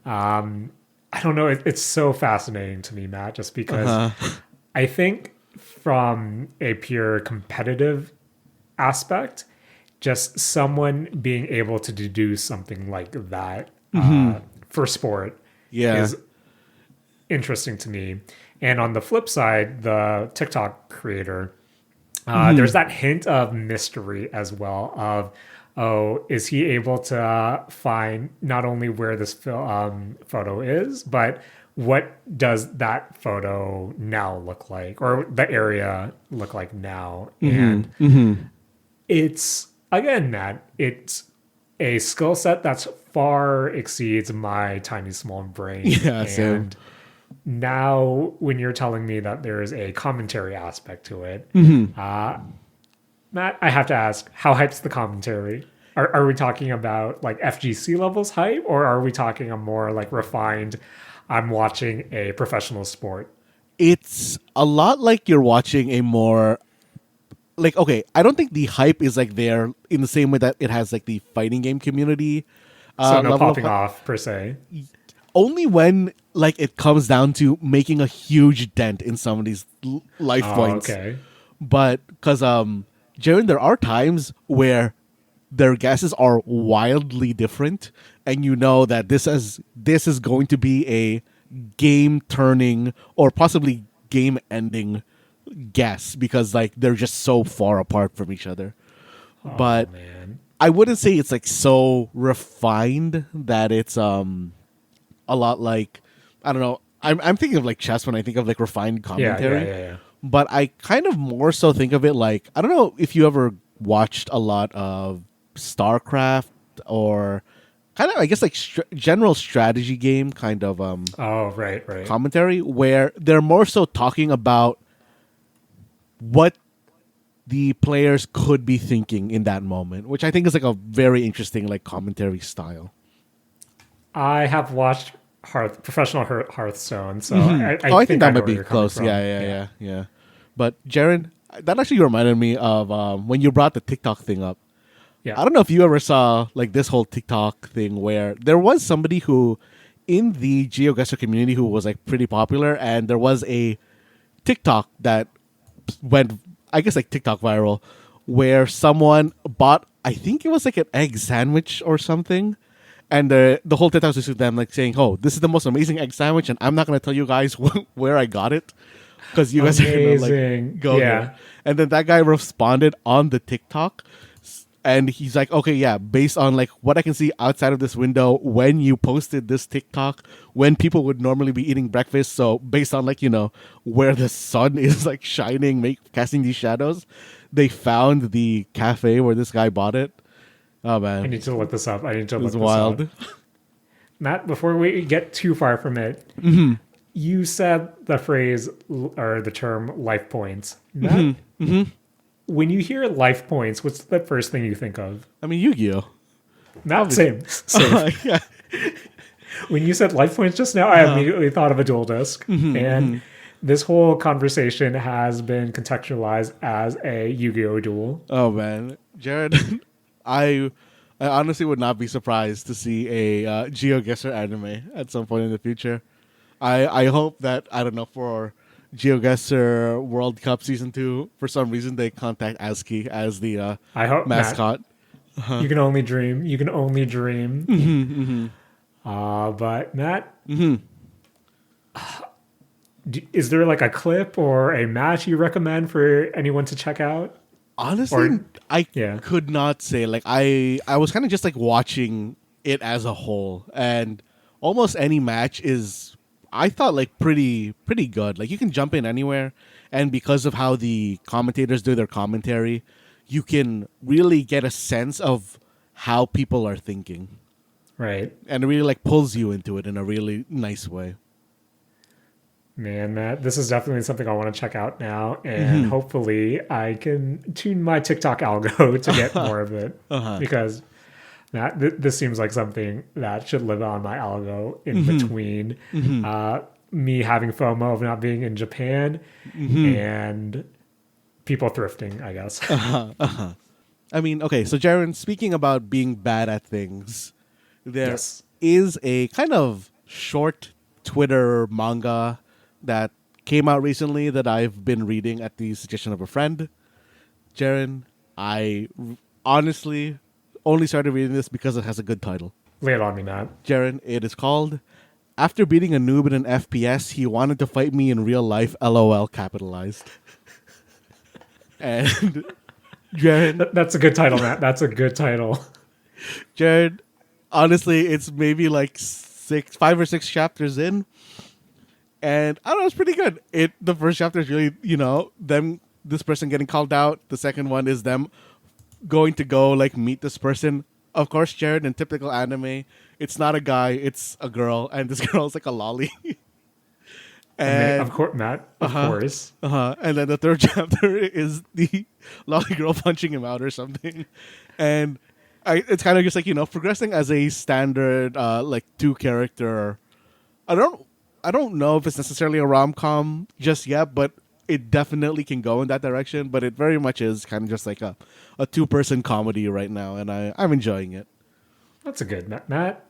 I don't know. It's so fascinating to me, Matt, just because I think from a pure competitive aspect, just someone being able to do something like that for sport is interesting to me. And on the flip side, the TikTok creator, there's that hint of mystery as well of, oh, is he able to find not only where this photo is, but what does that photo now look like, or the area look like now? And it's, again, Matt, it's a skill set that's far exceeds my tiny small brain. Yeah, and now when you're telling me that there is a commentary aspect to it, Matt, I have to ask, how hype's the commentary? Are we talking about like FGC levels hype, or are we talking a more like refined, I'm watching a professional sport? It's a lot like you're watching a more, like, okay, I don't think the hype is like there in the same way that it has like the fighting game community. So no Level of popping off per se. only when like it comes down to making a huge dent in somebody's life Oh, points. okay. But because Jaren, there are times where their guesses are wildly different, and you know that this is going to be a game turning or possibly game ending guess because like they're just so far apart from each other. Oh, But man. I wouldn't say it's like so refined that it's a lot like, I don't know. I'm thinking of like chess when I think of like refined Yeah, commentary. yeah. But I kind of more so think of it like, I don't know if you ever watched a lot of StarCraft or kind of, I guess, like general strategy game kind of Oh, right. commentary where they're more so talking about what the players could be thinking in that moment, which I think is like a very interesting like commentary style. I have watched professional Hearthstone, so I think I that know might where be you're coming close. from. Yeah. But Jaren, that actually reminded me of when you brought the TikTok thing up. Yeah. I don't know if you ever saw like this whole TikTok thing where there was somebody who in the Geoguesser community who was like pretty popular, and there was a TikTok that went, I guess, like TikTok viral, where someone bought, I think it was like an egg sandwich or something, and the whole TikTok was with them like saying, "Oh, this is the most amazing egg sandwich, and I'm not gonna tell you guys where I got it because you guys are gonna Amazing. like go Yeah. there." And then that guy responded on the TikTok. And he's like, okay, yeah, based on like what I can see outside of this window when you posted this TikTok, when people would normally be eating breakfast. So based on like, you know, where the sun is like shining, casting these shadows, they found the cafe where this guy bought it. Oh I man, need to look this up. it was wild. Matt, before we get too far from it, you said the phrase or the term life points. Matt, when you hear life points, what's the first thing you think of? I mean, Yu-Gi-Oh. Not same. Yeah. When you said life points just now, I immediately thought of a dual disc. And this whole conversation has been contextualized as a Yu-Gi-Oh! Duel. Oh man, Jared, I honestly would not be surprised to see a Geoguesser anime at some point in the future. I hope that, I don't know, for Geoguesser World Cup Season 2, for some reason they contact ASCII as the I hope mascot. Matt, you can only dream. You can only dream. But Matt, is there like a clip or a match you recommend for anyone to check out? Honestly, I yeah. could not say. Like I was kind of just like watching it as a whole, and almost any match is, I thought, like pretty good. Like you can jump in anywhere, and because of how the commentators do their commentary, you can really get a sense of how people are thinking. Right. And it really like pulls you into it in a really nice way. Man, Matt, this is definitely something I want to check out now, and hopefully I can tune my TikTok algo to get more of it. Because Matt, this seems like something that should live on my algo in between me having FOMO of not being in Japan and people thrifting, I guess. I mean, okay, so Jaren, speaking about being bad at things, there Yes. is a kind of short Twitter manga that came out recently that I've been reading at the suggestion of a friend. Jaren, I honestly only started reading this because it has a good title. Lay it on me, Matt. Jaren, it is called After Beating a Noob in an FPS, He Wanted to Fight Me in Real Life, LOL capitalized. And Jaren, That's a good title, Matt. That's a good title. Jared, honestly, it's maybe like 5 or 6 chapters in, and I don't know, it's pretty good. The first chapter is really, this person getting called out. The second one is them going to go like meet this person. Of course, Jared, in typical anime, it's not a guy, it's a girl, and this girl is like a lolly. And of course, Matt, of course. And then the third chapter is the lolly girl punching him out or something, and it's kind of just like, progressing as a standard like 2-character. I don't know if it's necessarily a rom-com just yet, but it definitely can go in that direction, but it very much is kind of just like a two-person comedy right now, and I'm enjoying it. That's a good Matt.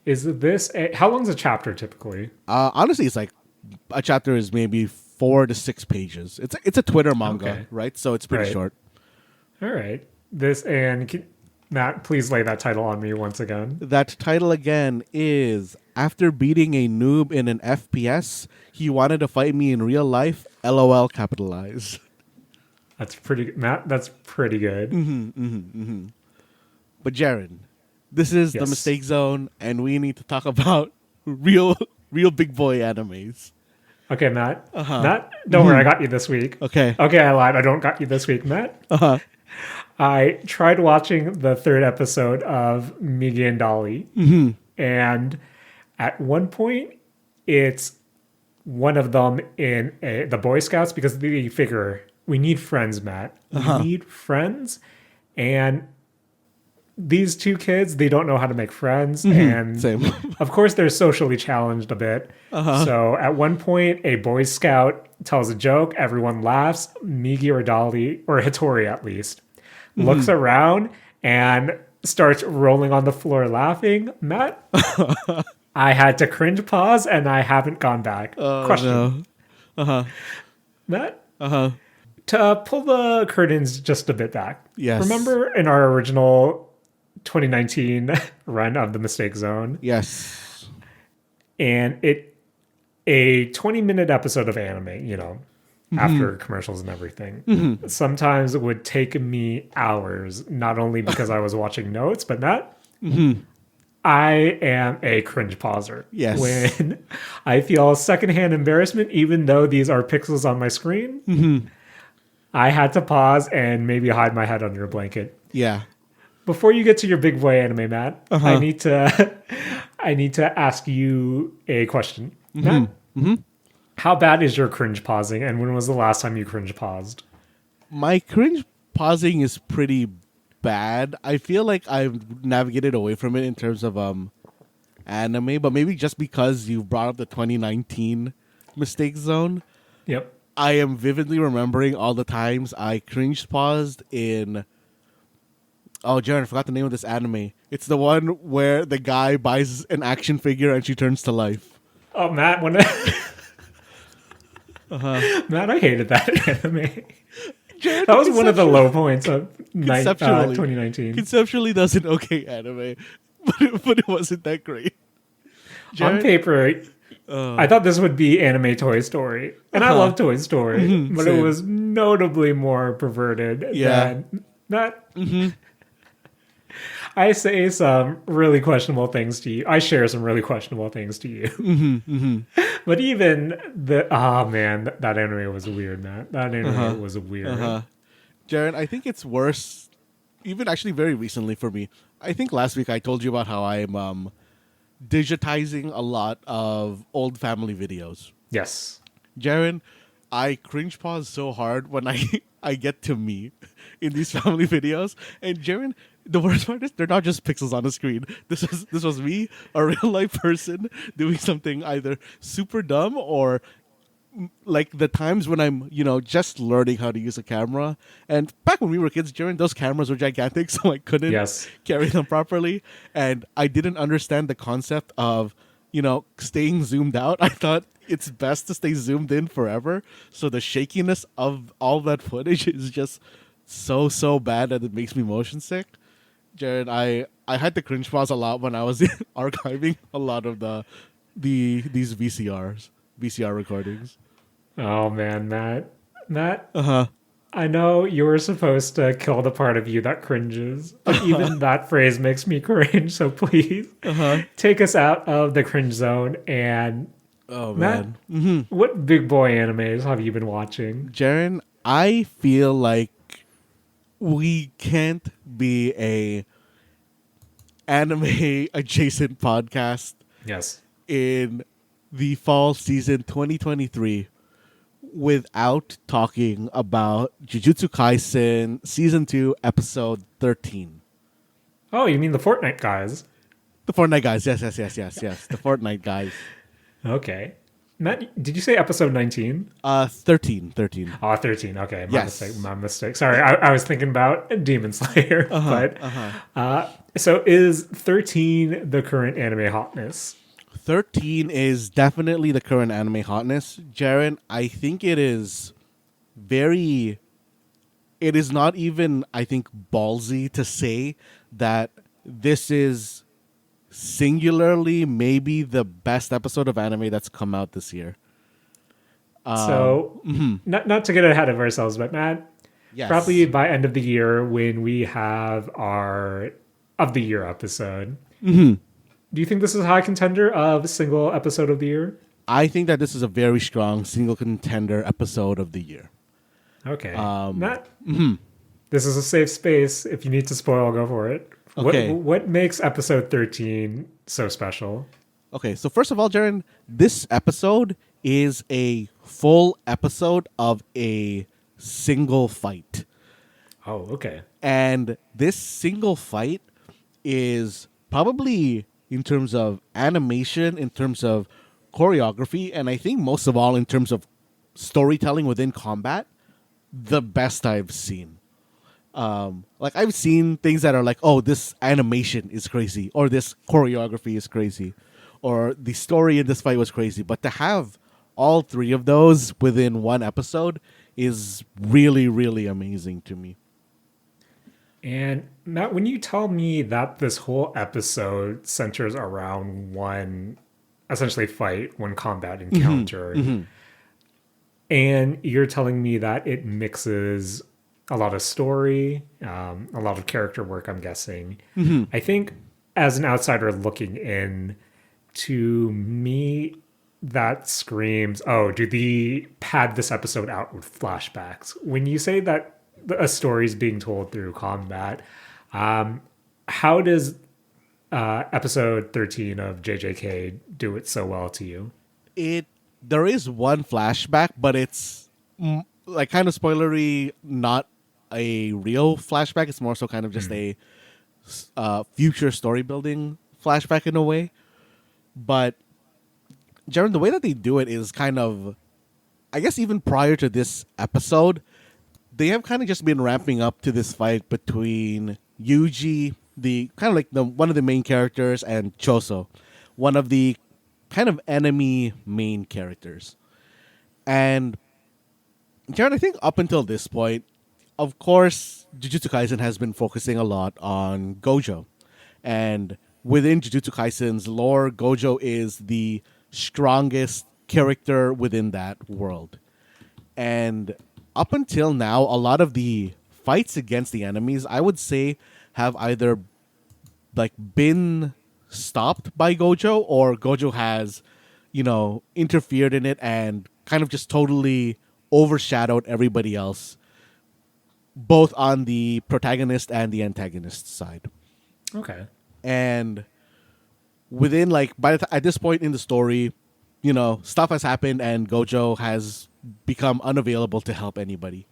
Is this how long's a chapter typically? Honestly, it's like a chapter is maybe 4 to 6 pages. It's a Twitter manga, right? So it's pretty short. All right. Matt, please lay that title on me once again. That title again is After Beating a Noob in an FPS, He Wanted to Fight Me in Real Life, LOL capitalized. That's pretty, Matt, that's pretty good. But Jared, this is the Mistake Zone, and we need to talk about real big boy animes. Okay, Matt. Matt, don't worry, I got you this week. Okay, I lied. I don't got you this week, Matt. I tried watching the 3rd episode of Migi and Dali, and at one point, it's one of them in the Boy Scouts because they figure we need friends, Matt. We need friends, and these two kids, they don't know how to make friends, and same. Of course they're socially challenged a bit. So at one point, a Boy Scout tells a joke, everyone laughs. Migi or Dali, or Hitori at least, looks around and starts rolling on the floor laughing. Matt, I had to cringe pause, and I haven't gone back. Question. No. Matt? To pull the curtains just a bit back. Yes. Remember in our original 2019 run of the Mistake Zone? Yes. And a 20-minute episode of anime, after commercials and everything, sometimes it would take me hours, not only because I was watching notes, but Matt, I am a cringe pauser. Yes. When I feel secondhand embarrassment, even though these are pixels on my screen, I had to pause and maybe hide my head under a blanket. Yeah. Before you get to your big boy anime, Matt, I need to ask you a question. Matt, how bad is your cringe pausing, and when was the last time you cringe paused? My cringe pausing is pretty bad. I feel like I've navigated away from it in terms of anime, but maybe just because you brought up the 2019 Mistake Zone. Yep. I am vividly remembering all the times I cringe paused in... Oh, Jared, I forgot the name of this anime. It's the one where the guy buys an action figure and she turns to life. Oh, Matt, Matt, I hated that anime. Jared, that was one of the low points of 2019. 2019. Conceptually, that's an okay anime, but it wasn't that great. Jared? On paper, I thought this would be anime Toy Story, and I love Toy Story, but same. it was notably more perverted than that. I say some really questionable things to you. I share some really questionable things to you. But even that anime was weird, Matt. That anime was weird. Jared, I think it's worse, even actually very recently for me. I think last week I told you about how I'm digitizing a lot of old family videos. Yes. Jared, I cringe pause so hard when I get to me in these family videos. And Jared, the worst part is they're not just pixels on the screen. This was me, a real life person, doing something either super dumb or like the times when I'm, just learning how to use a camera. And back when we were kids, Jared, those cameras were gigantic, so I couldn't carry them properly. And I didn't understand the concept of, staying zoomed out. I thought it's best to stay zoomed in forever. So the shakiness of all that footage is just so bad that it makes me motion sick. Jared, I had to cringe pause a lot when I was archiving a lot of these VCR recordings. Oh man, Matt. I know you were supposed to kill the part of you that cringes, but even that phrase makes me cringe. So please take us out of the cringe zone. And Matt, what big boy animes have you been watching? Jared, I feel like we can't be a anime adjacent podcast. Yes. In the fall season 2023 without talking about Jujutsu Kaisen Season 2, Episode 13. Oh, you mean the Fortnite guys? The Fortnite guys, yes. The Fortnite guys. Okay. Matt, did you say episode 19? 13, 13. Oh, 13. Okay, my mistake. Yes. My mistake. Sorry, I was thinking about Demon Slayer. Uh-huh, But uh-huh. so is 13 the current anime hotness? 13 is definitely the current anime hotness. Jaren, I think it is very... It is not even, I think, ballsy to say that this is singularly maybe the best episode of anime that's come out this year. So, not to get ahead of ourselves, but Matt, Yes. probably by end of the year when we have our of the year episode, do you think this is a high contender of single episode of the year? I think that this is a very strong single contender episode of the year. Okay. Matt, this is a safe space. If you need to spoil, go for it. Okay. What makes episode 13 so special? Okay, so first of all, Jaren, this episode is a full episode of a single fight. Oh, okay. And this single fight is probably, in terms of animation, in terms of choreography, and I think most of all in terms of storytelling within combat, the best I've seen. Like I've seen things that are like, oh, this animation is crazy, or this choreography is crazy, or the story in this fight was crazy. But to have all three of those within one episode is really, really amazing to me. And Matt, when you tell me that this whole episode centers around one essentially fight, one combat encounter, and you're telling me that it mixes a lot of story, a lot of character work, I'm guessing. I think as an outsider looking in, to me, that screams, oh, do they pad this episode out with flashbacks? When you say that a story is being told through combat, how does episode 13 of JJK do it so well to you? There is one flashback, but it's like kind of spoilery, not a real flashback. It's more so kind of just a future story building flashback in a way. But Jaron, the way that they do it is kind of, I guess even prior to this episode, they have kind of just been ramping up to this fight between Yuji, the kind of like the one of the main characters, and Choso, one of the kind of enemy main characters. And Jaron, I think up until this point, of course, Jujutsu Kaisen has been focusing a lot on Gojo. And within Jujutsu Kaisen's lore, Gojo is the strongest character within that world. And up until now, a lot of the fights against the enemies, I would say, have either like been stopped by Gojo, or Gojo has, interfered in it and kind of just totally overshadowed everybody else, both on the protagonist and the antagonist side. Okay. And within at this point in the story, stuff has happened and Gojo has become unavailable to help anybody.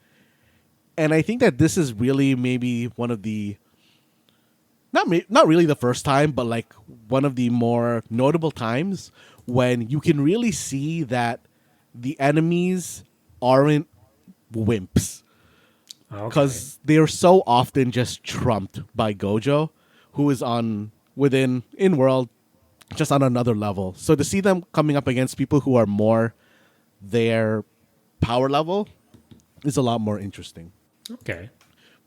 And I think that this is really maybe one of the not really the first time, but like one of the more notable times when you can really see that the enemies aren't wimps. Because they are so often just trumped by Gojo, who is in world, just on another level. So to see them coming up against people who are more their power level is a lot more interesting. Okay.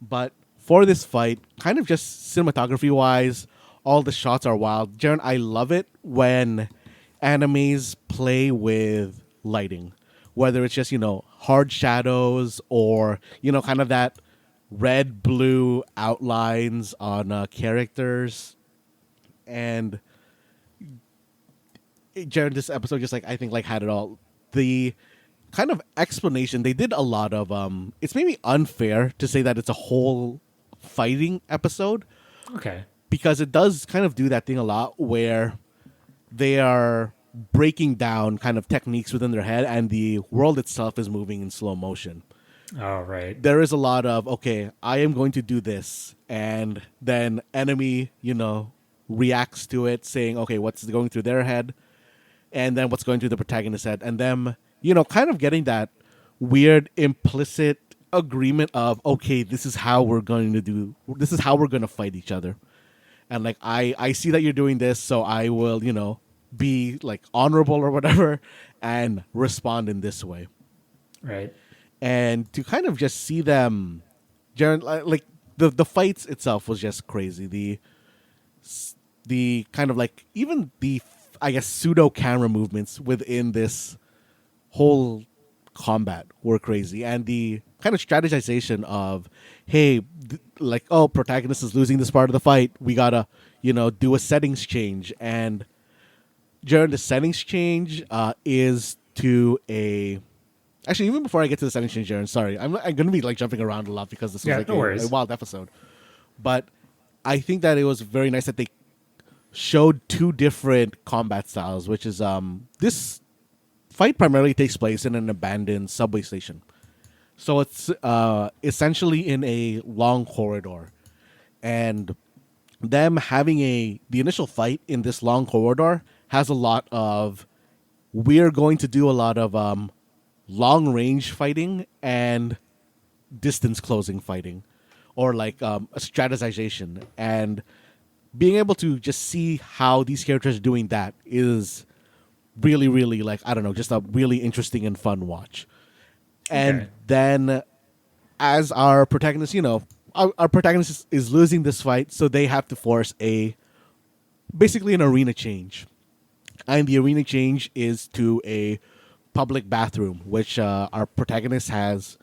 But for this fight, kind of just cinematography wise, all the shots are wild. Jaren, I love it when animes play with lighting. Whether it's just, hard shadows or, kind of that red, blue outlines on characters. And Jared, this episode just I think had it all. The kind of explanation, they did a lot of, it's maybe unfair to say that it's a whole fighting episode. Okay. Because it does kind of do that thing a lot where they are breaking down kind of techniques within their head and the world itself is moving in slow motion. All right. There is a lot of, okay, I am going to do this. And then enemy, reacts to it saying, okay, what's going through their head? and then what's going through the protagonist's head, and them, kind of getting that weird implicit agreement of, okay, this is how we're going to fight each other. And like, I see that you're doing this, so I will, be like honorable or whatever and respond in this way. Right. And to kind of just see them, like the fights itself was just crazy. The kind of like, even the, I guess, pseudo camera movements within this whole combat were crazy, and the kind of strategization of, hey, like, oh, protagonist is losing this part of the fight, we gotta do a settings change. And during the settings change is to a, actually, even before I get to the settings change, Jaren, sorry, I'm gonna be like jumping around a lot because this was a wild episode, but I think that it was very nice that they showed two different combat styles, which is this fight primarily takes place in an abandoned subway station. So it's essentially in a long corridor. And them having the initial fight in this long corridor has a lot of, we're going to do a lot of long range fighting and distance closing fighting, or like a strategization. And being able to just see how these characters are doing that is really, really, like, I don't know, just a really interesting and fun watch. And then as our protagonist, our protagonist is losing this fight, so they have to force basically an arena change. And the arena change is to a public bathroom, which our protagonist has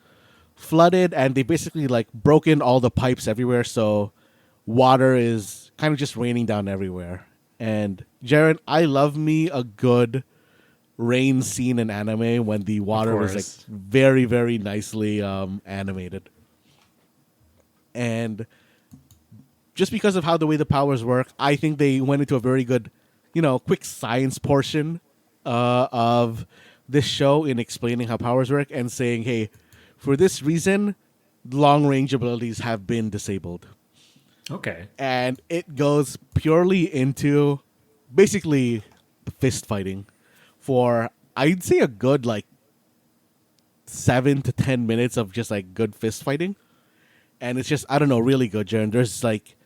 flooded, and they basically like broken all the pipes everywhere, so water is kind of just raining down everywhere. And Jaren, I love me a good rain scene in anime when the water was like very, very nicely animated. And just because of how the way the powers work, I think they went into a very good, quick science portion of this show in explaining how powers work and saying, hey, for this reason, long range abilities have been disabled. Okay. And it goes purely into basically fist fighting for, I'd say, a good like 7 to 10 minutes of just like good fist fighting. And it's just, I don't know, really good, Jaren. There's like,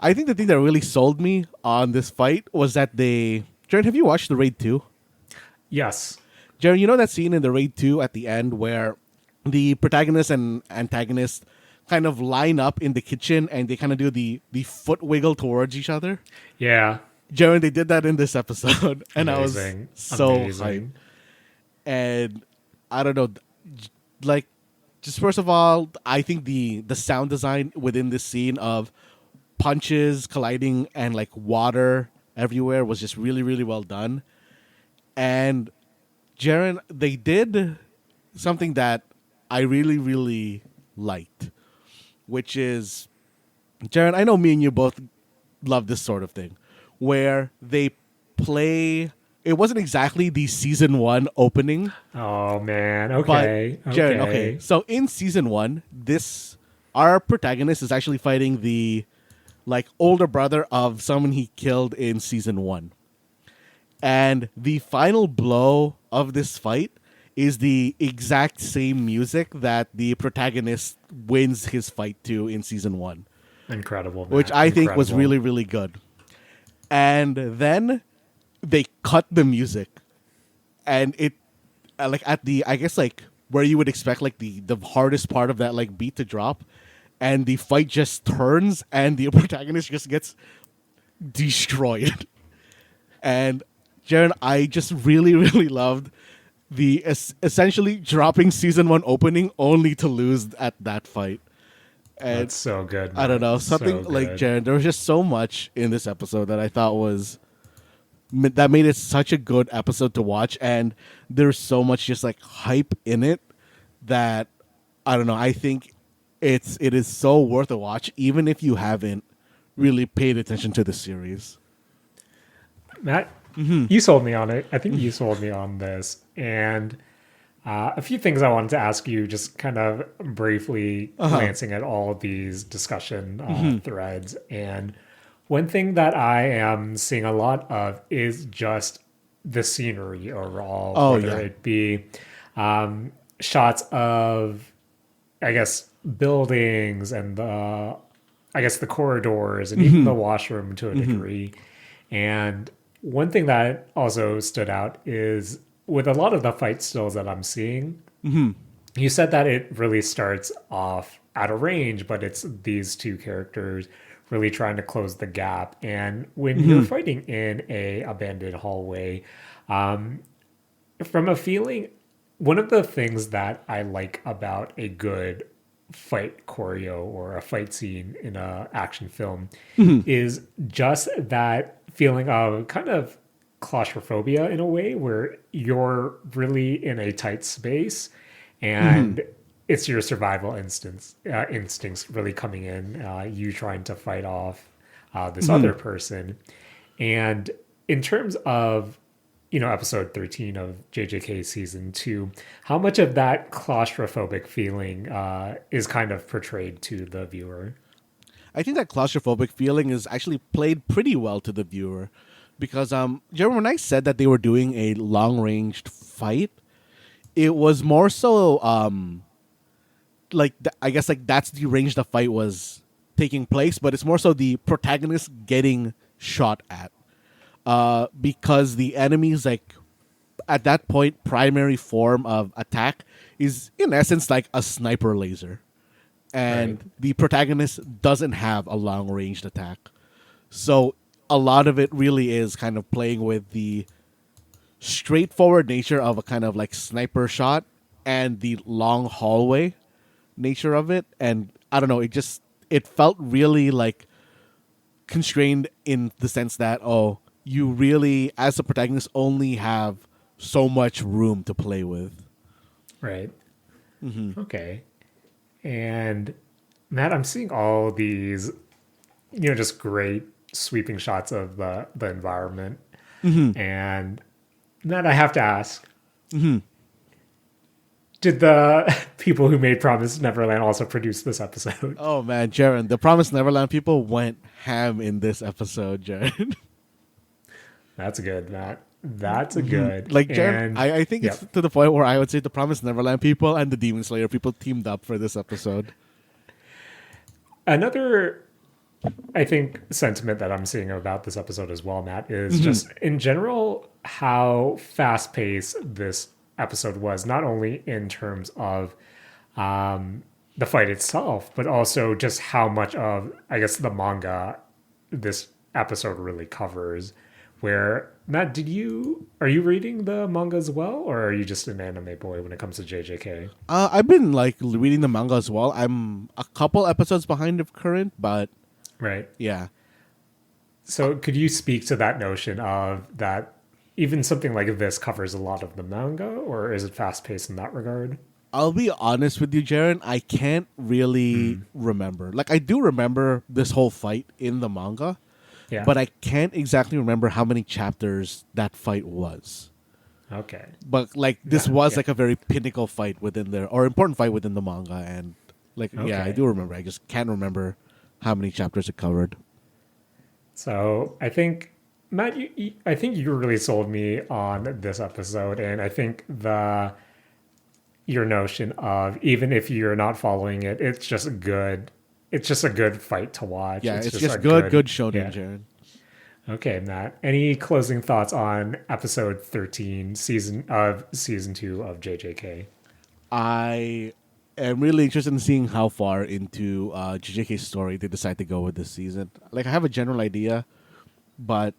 I think the thing that really sold me on this fight was that Jaren, have you watched the Raid 2? Yes. Jaren, you know that scene in the Raid 2 at the end where the protagonist and antagonist kind of line up in the kitchen and they kind of do the foot wiggle towards each other? Yeah. Jaren, they did that in this episode. And Amazing. I was so hyped. And I don't know, like, just first of all, I think the sound design within this scene of punches colliding and like water everywhere was just really, really well done. And Jaren, they did something that I really, really liked, which is, Jaren, I know me and you both love this sort of thing, where they play. It wasn't exactly the season 1 opening. Oh man, okay. But Jaren, okay. So in season 1, our protagonist is actually fighting the like older brother of someone he killed in season 1. And the final blow of this fight is the exact same music that the protagonist wins his fight to in season 1. Incredible, man. Which I think was really, really good. And then they cut the music, and it like at the, I guess, like where you would expect like the hardest part of that like beat to drop, and the fight just turns and the protagonist just gets destroyed. And Jaren, I just really, really loved the essentially dropping season 1 opening only to lose at that fight. And that's so good, man. I don't know, something so like Jaren, there was just so much in this episode that I thought that made it such a good episode to watch, and there's so much just like hype in it that I don't know, I think it is so worth a watch even if you haven't really paid attention to the series. Matt, you sold me on it. I think you sold me on this. And a few things I wanted to ask you, just kind of briefly glancing at all of these discussion threads. And one thing that I am seeing a lot of is just the scenery overall, Oh whether yeah. it be shots of, I guess, buildings and I guess the corridors and even the washroom to a degree. And one thing that also stood out is with a lot of the fight stills that I'm seeing, you said that it really starts off at a range, but it's these two characters really trying to close the gap. And when you're fighting in a abandoned hallway, from a feeling, one of the things that I like about a good fight choreo or a fight scene in a action film is just that feeling of kind of claustrophobia in a way where you're really in a tight space and it's your survival instincts really coming in, you trying to fight off this other person. And in terms of, episode 13 of JJK season 2, how much of that claustrophobic feeling is kind of portrayed to the viewer? I think that claustrophobic feeling is actually played pretty well to the viewer, because Jeremy, when I said that they were doing a long ranged fight, it was more so I guess like that's the range the fight was taking place, but it's more so the protagonist getting shot at, because the enemy's like at that point primary form of attack is in essence like a sniper laser, and Right. the protagonist doesn't have a long ranged attack. So a lot of it really is kind of playing with the straightforward nature of a kind of like sniper shot and the long hallway nature of it. And I don't know, it felt really like constrained in the sense that, oh, you really as a protagonist only have so much room to play with. Right. Okay. And Matt, I'm seeing all these, just great sweeping shots of the environment. And Matt, I have to ask, did the people who made Promise Neverland also produce this episode? Oh man, Jaren, the Promised Neverland people went ham in this episode, Jaren. That's good, Matt. That's a good. Like Jaren, And I think it's yep. to the point where I would say the Promised Neverland people and the Demon Slayer people teamed up for this episode. Another, I think, sentiment that I'm seeing about this episode as well, Matt, is just in general how fast paced this episode was, not only in terms of the fight itself, but also just how much of, I guess, the manga this episode really covers. Where, Matt, are you reading the manga as well, or are you just an anime boy when it comes to JJK? I've been like reading the manga as well. I'm a couple episodes behind of current, but Right. yeah. So could you speak to that notion of that even something like this covers a lot of the manga, or is it fast paced in that regard? I'll be honest with you, Jaren. I can't really remember. Like, I do remember this whole fight in the manga, Yeah. but I can't exactly remember how many chapters that fight was. Okay. But like, this Yeah, was yeah. like a very pinnacle fight within there, or important fight within the manga, and like, yeah, I Okay. do remember. I just can't remember how many chapters it covered. So I think Matt, I think you really sold me on this episode, and I think your notion of even if you're not following it, it's just good. It's just a good fight to watch. Yeah, it's a just good shonen, yeah. Jaren. Okay, Matt. Any closing thoughts on episode 13, season 2 of JJK? I am really interested in seeing how far into JJK's story they decide to go with this season. Like, I have a general idea, but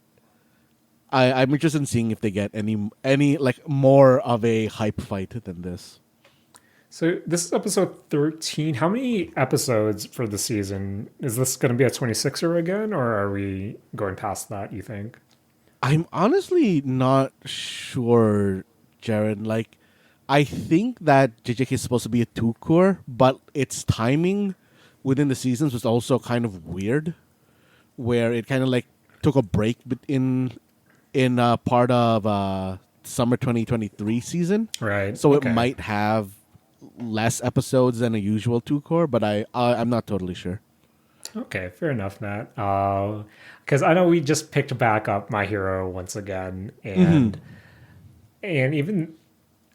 I'm interested in seeing if they get any like more of a hype fight than this. So this is episode 13. How many episodes for the season? Is this going to be a 26er again, or are we going past that, you think? I'm honestly not sure, Jared. Like, I think that JJK is supposed to be a two-core, but its timing within the seasons was also kind of weird, where it kind of like took a break in part of summer 2023 season. Right. So okay. it might have less episodes than a usual two-core, but I'm not totally sure. Okay, fair enough, Matt. Because I know we just picked back up My Hero once again, and even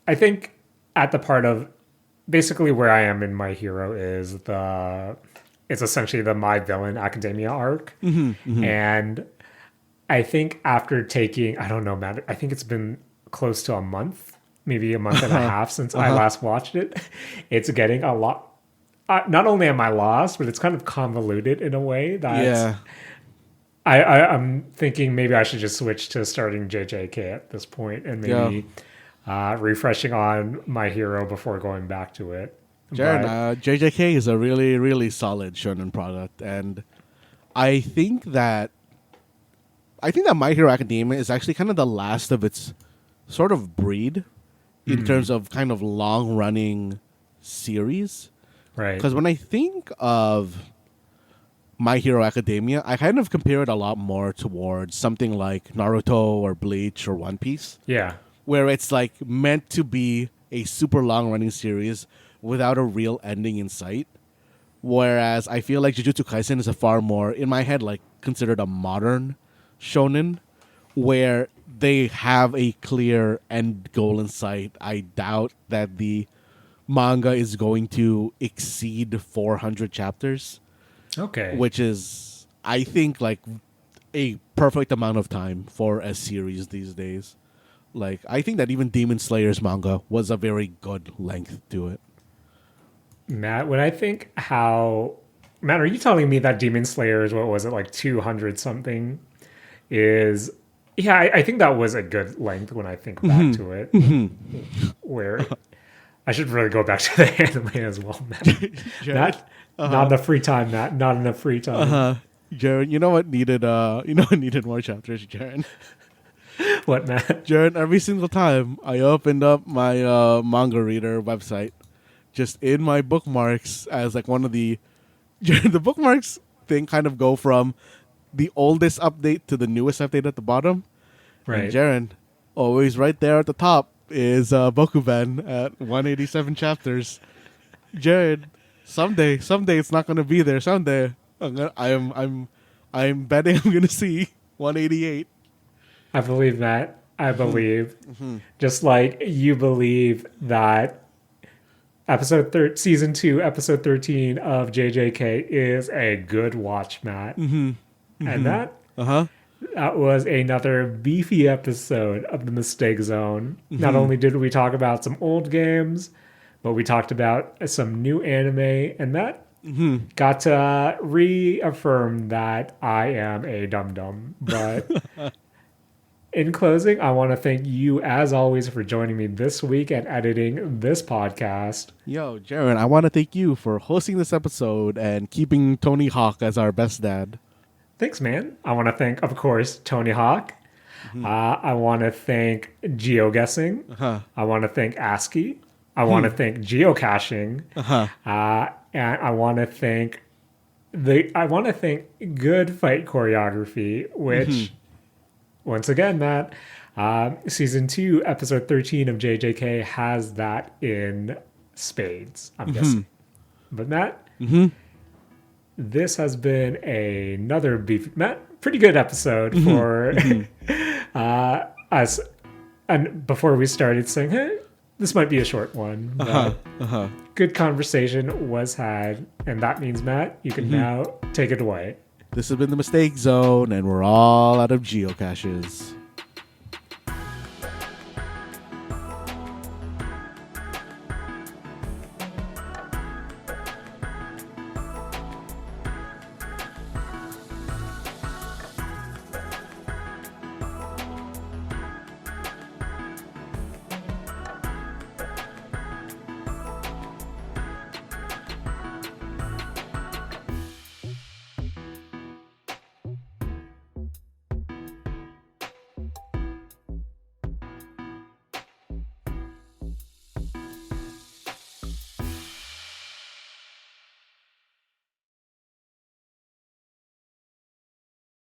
I think at the part of basically where I am in My Hero is it's essentially the My Villain Academia arc, and I think after taking I don't know, Matt. I think it's been close to a month, maybe a month and a half since I last watched it. It's getting a lot. Not only am I lost, but it's kind of convoluted in a way that Yeah. I'm thinking maybe I should just switch to starting JJK at this point and maybe refreshing on My Hero before going back to it. Jaren, JJK is a really, really solid shonen product, and I think that My Hero Academia is actually kind of the last of its sort of breed in terms of kind of long running series. Right. Because when I think of My Hero Academia, I kind of compare it a lot more towards something like Naruto or Bleach or One Piece, Yeah. where it's like meant to be a super long running series without a real ending in sight. Whereas I feel like Jujutsu Kaisen is a far more, in my head, like considered a modern shonen, where they have a clear end goal in sight. I doubt that the manga is going to exceed 400 chapters, Okay. which is, I think, like a perfect amount of time for a series these days. Like, I think that even Demon Slayer's manga was a very good length to it. Matt, when I think Matt, are you telling me that Demon Slayer is what was it like 200 something? I think that was a good length when I think back to it. Where I should really go back to the anime as well, Matt. Not enough free time, Matt. Not enough free time. Jaren, you know what needed more chapters, Jaren? What, Matt? Jaren, every single time I opened up my manga reader website, just in my bookmarks as like one of the bookmarks thing kind of go from the oldest update to the newest update at the bottom. Right. And Jaren, always right there at the top is Bokuben at 187 chapters. Jaren, someday it's not gonna be there. Someday I'm betting I'm gonna see 188. I believe, Matt. I believe. Just like you believe that season 2, episode 13 of JJK is a good watch, Matt. And that was another beefy episode of the Mistake Zone. Not only did we talk about some old games, but we talked about some new anime, and that got to reaffirm that I am a dum-dum. But in closing, I want to thank you, as always, for joining me this week and editing this podcast. Yo, Jaren, I want to thank you for hosting this episode and keeping Tony Hawk as our best dad. Thanks, man. I want to thank, of course, Tony Hawk. I want to thank Geoguessing. I want to thank ASCII. I want to thank geocaching. And I want to thank good fight choreography, which once again, Matt, season 2, episode 13 of JJK has that in spades, I'm guessing. But Matt, this has been another pretty good episode for us. And before we started saying, hey, this might be a short one. But good conversation was had. And that means, Matt, you can now take it away. This has been the Mistake Zone, and we're all out of geocaches.